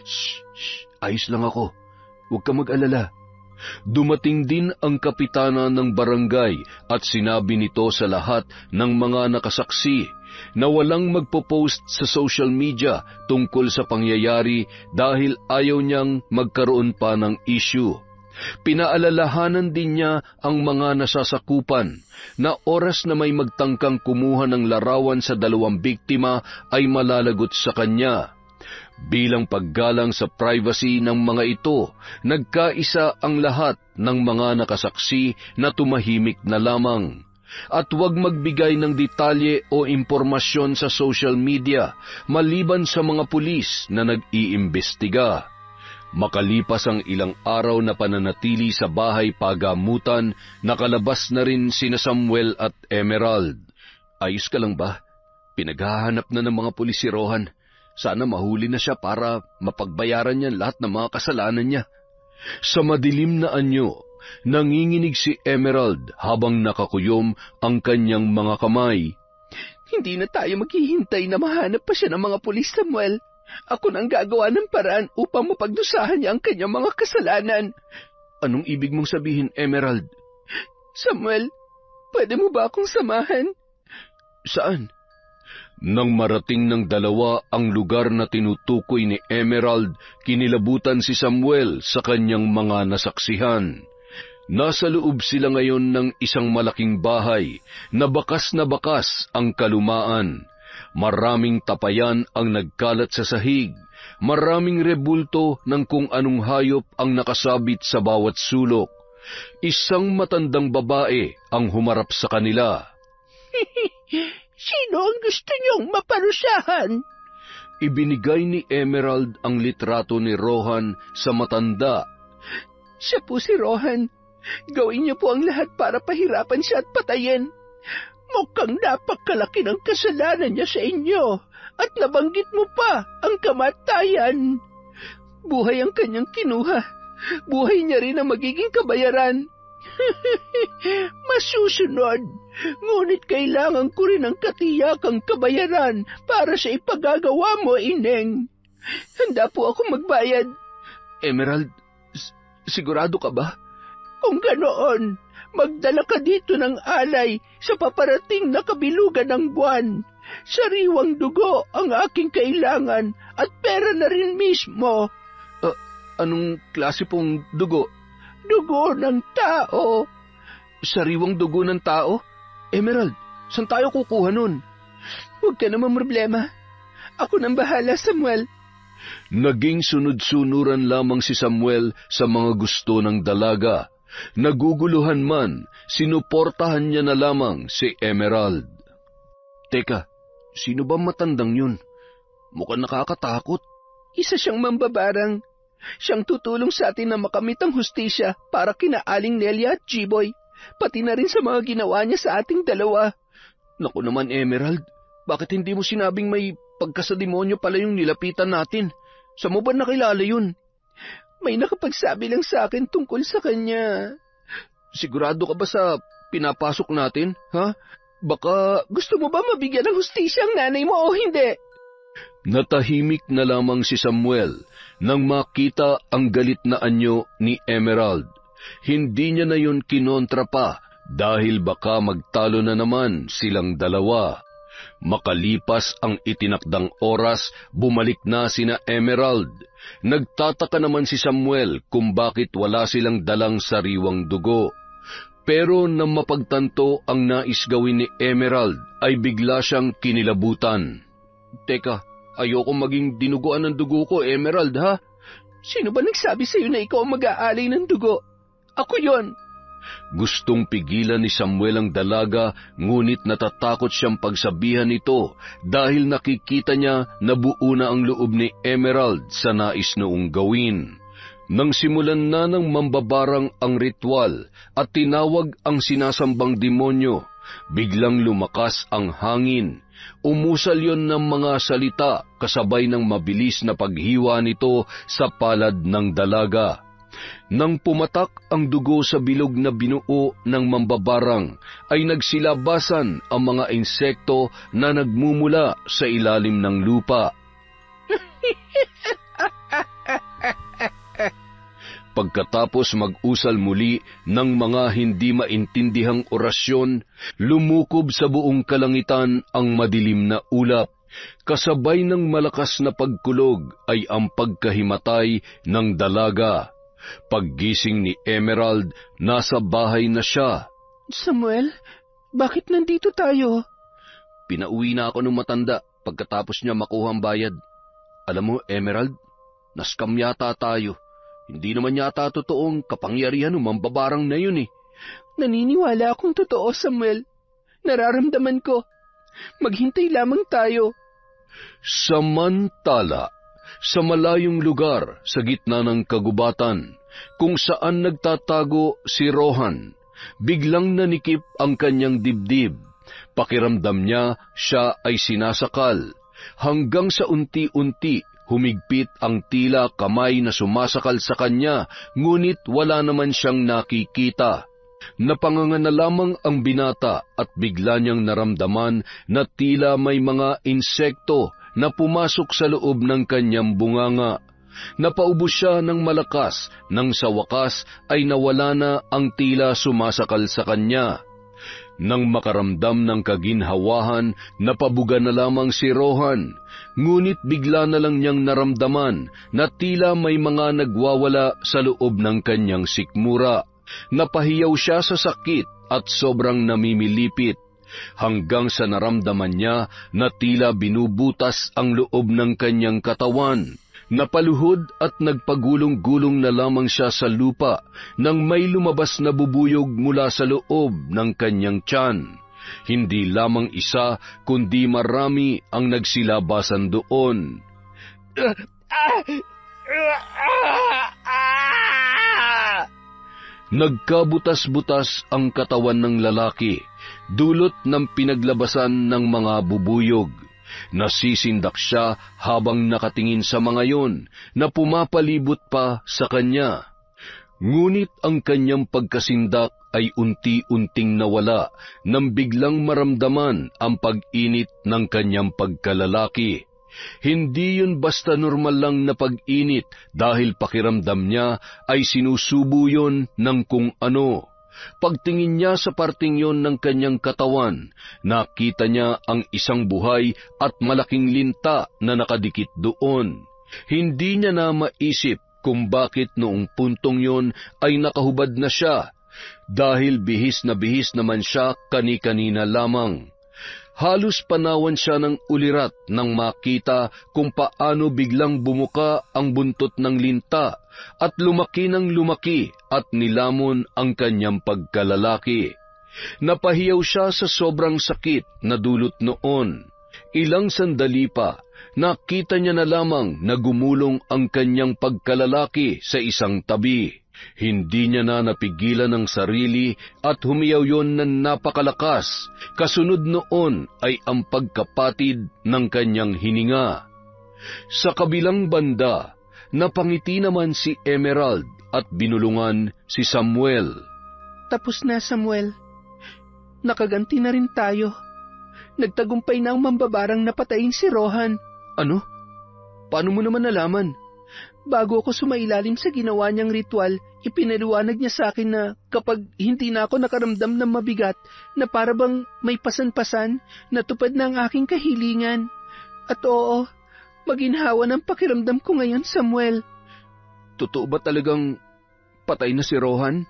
Shh, ayos lang ako. Huwag ka mag-alala. Dumating din ang kapitana ng barangay at sinabi nito sa lahat ng mga nakasaksi na walang magpo-post sa social media tungkol sa pangyayari dahil ayaw niyang magkaroon pa ng issue. Pinaalalahanan din niya ang mga nasasakupan na oras na may magtangkang kumuha ng larawan sa dalawang biktima ay malalagot sa kanya. Bilang paggalang sa privacy ng mga ito, nagkaisa ang lahat ng mga nakasaksi na tumahimik na lamang. At huwag magbigay ng detalye o impormasyon sa social media maliban sa mga pulis na nag-iimbestiga. Makalipas ang ilang araw na pananatili sa bahay pagamutan, nakalabas na rin sina Samuel at Emerald. Ayos ka lang ba? Pinaghahanap na ng mga pulis si Rohan. Sana mahuli na siya para mapagbayaran niya lahat ng mga kasalanan niya. Sa madilim na anyo, nanginginig si Emerald habang nakakuyom ang kanyang mga kamay. Hindi na tayo maghihintay na mahanap pa siya ng mga pulis, Samuel. Ako nang gagawa ng paraan upang mapagdusahan niya ang kanyang mga kasalanan. Anong ibig mong sabihin, Emerald? Samuel, pwede mo ba akong samahan? Saan? Nang marating ng dalawa ang lugar na tinutukoy ni Emerald, kinilabutan si Samuel sa kanyang mga nasaksihan. Nasa loob sila ngayon ng isang malaking bahay na bakas ang kalumaan. Maraming tapayan ang nagkalat sa sahig. Maraming rebulto ng kung anong hayop ang nakasabit sa bawat sulok. Isang matandang babae ang humarap sa kanila. Sino ang gusto niyong maparusahan? Ibinigay ni Emerald ang litrato ni Rohan sa matanda. Siya po si Rohan. Gawin niyo po ang lahat para pahirapan siya at patayin. Mukhang napakalaki ng kasalanan niya sa inyo at nabanggit mo pa ang kamatayan. Buhay ang kanyang kinuha. Buhay niya rin ang magiging kabayaran. Masusunod, ngunit kailangan ko rin ang katiyakang kabayaran para sa ipagagawa mo, Ineng. Handa po ako magbayad. Emerald, sigurado ka ba? Kung ganoon, magdala ka dito ng alay sa paparating na kabilugan ng buwan. Sariwang dugo ang aking kailangan at pera na rin mismo. Anong klase pong dugo? Dugo ng tao. Sariwang dugo ng tao? Emerald, saan tayo kukuha nun? Huwag ka naman problema. Ako nang bahala, Samuel. Naging sunod-sunuran lamang si Samuel sa mga gusto ng dalaga. Naguguluhan man, sinuportahan niya na lamang si Emerald. Teka, sino ba matandang yun? Mukhang nakakatakot. Isa siyang mambabarang. Siyang tutulong sa atin na makamit ang hustisya para kina Aling Nelia at G-Boy, pati na rin sa mga ginawa niya sa ating dalawa. Naku naman, Emerald, bakit hindi mo sinabing may pagkasademonyo pala yung nilapitan natin? Saan mo ba nakilala yun? May nakapagsabi lang sa akin tungkol sa kanya. Sigurado ka ba sa pinapasok natin, ha? Baka gusto mo ba mabigyan ng hustisya ang nanay mo o hindi? Natahimik na lamang si Samuel nang makita ang galit na anyo ni Emerald. Hindi niya na yun kinontra pa dahil baka magtalo na naman silang dalawa. Makalipas ang itinakdang oras, bumalik na sina Emerald. Nagtataka naman si Samuel kung bakit wala silang dalang sariwang dugo. Pero nang mapagtanto ang nais gawin ni Emerald, ay bigla siyang kinilabutan. Teka, ayoko maging dinuguan ng dugo ko, Emerald, ha? Sino ba nagsabi sa'yo na ikaw ang mag-aalay ng dugo? Ako yon. Gustong pigilan ni Samuel ang dalaga, ngunit natatakot siyang pagsabihan ito dahil nakikita niya na buo na ang loob ni Emerald sa nais noong gawin. Nang simulan na ng mambabarang ang ritual at tinawag ang sinasambang demonyo, biglang lumakas ang hangin. Umusal yon ng mga salita kasabay ng mabilis na paghiwa nito sa palad ng dalaga. Nang pumatak ang dugo sa bilog na binuo ng mambabarang, ay nagsilabasan ang mga insekto na nagmumula sa ilalim ng lupa. Pagkatapos mag-usal muli ng mga hindi maintindihang orasyon, lumukob sa buong kalangitan ang madilim na ulap. Kasabay ng malakas na pagkulog ay ang pagkahimatay ng dalaga. Paggising ni Emerald, nasa bahay na siya. Samuel, bakit nandito tayo? Pinauwi na ako ng matanda pagkatapos niya makuha ang bayad. Alam mo, Emerald, naskam yata tayo. Hindi naman yata totoong kapangyarihan ng mambabarang na yun eh. Naniniwala akong totoo, Samuel. Nararamdaman ko. Maghintay lamang tayo. Samantala, sa malayong lugar sa gitna ng kagubatan, kung saan nagtatago si Rohan, biglang nanikip ang kanyang dibdib. Pakiramdam niya siya ay sinasakal, hanggang sa unti-unti humigpit ang tila kamay na sumasakal sa kanya, ngunit wala naman siyang nakikita. Napanganga na lamang ang binata at bigla niyang naramdaman na tila may mga insekto na pumasok sa loob ng kanyang bunganga. Napaubos siya ng malakas nang sa wakas ay nawala na ang tila sumasakal sa kanya. Nang makaramdam ng kaginhawahan, napabuga na lamang si Rohan, ngunit bigla na lang niyang naramdaman na tila may mga nagwawala sa loob ng kanyang sikmura. Napahiyaw siya sa sakit at sobrang namimilipit, hanggang sa naramdaman niya na tila binubutas ang loob ng kanyang katawan. Napaluhod at nagpagulong-gulong na lamang siya sa lupa nang may lumabas na bubuyog mula sa loob ng kanyang tiyan. Hindi lamang isa, kundi marami ang nagsilabasan doon. Nagkabutas-butas ang katawan ng lalaki, dulot ng pinaglabasan ng mga bubuyog. Nasisindak siya habang nakatingin sa mga yon na pumapalibot pa sa kanya. Ngunit ang kanyang pagkasindak ay unti-unting nawala nang biglang maramdaman ang pag-init ng kanyang pagkalalaki. Hindi yun basta normal lang na pag-init dahil pakiramdam niya ay sinusubo yun ng kung ano. Pagtingin niya sa parting yon ng kanyang katawan, nakita niya ang isang buhay at malaking linta na nakadikit doon. Hindi niya na maisip kung bakit noong puntong yon ay nakahubad na siya, dahil bihis naman siya kani-kanina lamang. Halos panawan siya ng ulirat nang makita kung paano biglang bumuka ang buntot ng linta at lumaki ng lumaki at nilamon ang kanyang pagkalalaki. Napahiyaw siya sa sobrang sakit na dulot noon. Ilang sandali pa, nakita niya na lamang na gumulong ang kanyang pagkalalaki sa isang tabi. Hindi niya na napigilan ang sarili at humiyaw yon ng napakalakas. Kasunod noon ay ang pagkapatid ng kanyang hininga. Sa kabilang banda, napangiti naman si Emerald at binulungan si Samuel. Tapos na, Samuel. Nakaganti na rin tayo. Nagtagumpay na ang mambabarang napatayin si Rohan. Ano? Paano mo naman nalaman? Bago ako sumailalim sa ginawa niyang ritual, ipinaliwanag niya sa akin na kapag hindi na ako nakaramdam ng mabigat, na para bang may pasan-pasan, natupad na ang aking kahilingan. At oo, maginhawa ng pakiramdam ko ngayon, Samuel. Totoo ba talagang patay na si Rohan?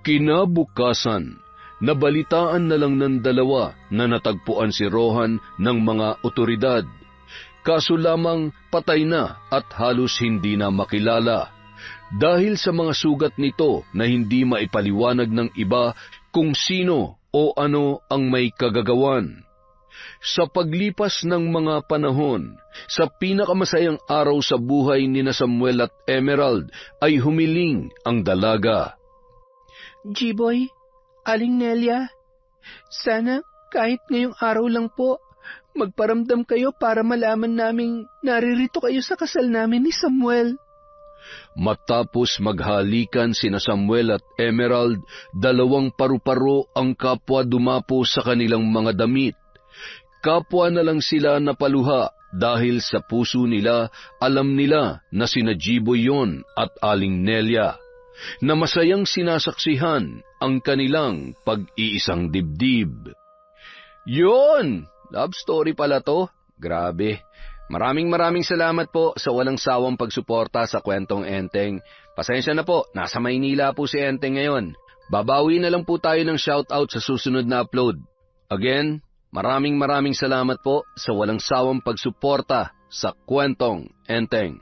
Kinabukasan, nabalitaan na lang ng dalawa na natagpuan si Rohan ng mga otoridad. Kaso lamang patay na at halos hindi na makilala dahil sa mga sugat nito na hindi maipaliwanag ng iba kung sino o ano ang may kagagawan. Sa paglipas ng mga panahon, sa pinakamasayang araw sa buhay ni Samuel at Emerald ay humiling ang dalaga. G-Boy, Aling Nelia, sana kahit ngayong araw lang po, magparamdam kayo para malaman naming naririto kayo sa kasal namin ni Samuel. Matapos maghalikan sina Samuel at Emerald, dalawang paru-paro ang kapwa dumapo sa kanilang mga damit. Kapwa na lang sila napaluha dahil sa puso nila alam nila na sina G-Boy yon at Aling Nelia, na masayang sinasaksihan ang kanilang pag-iisang dibdib. Yun! Love story pala to. Grabe. Maraming salamat po sa walang sawang pagsuporta sa Kwentong Enteng. Pasensya na po, nasa Maynila po si Enteng ngayon. Babawi na lang po tayo ng shoutout sa susunod na upload. Again, maraming salamat po sa walang sawang pagsuporta sa Kwentong Enteng.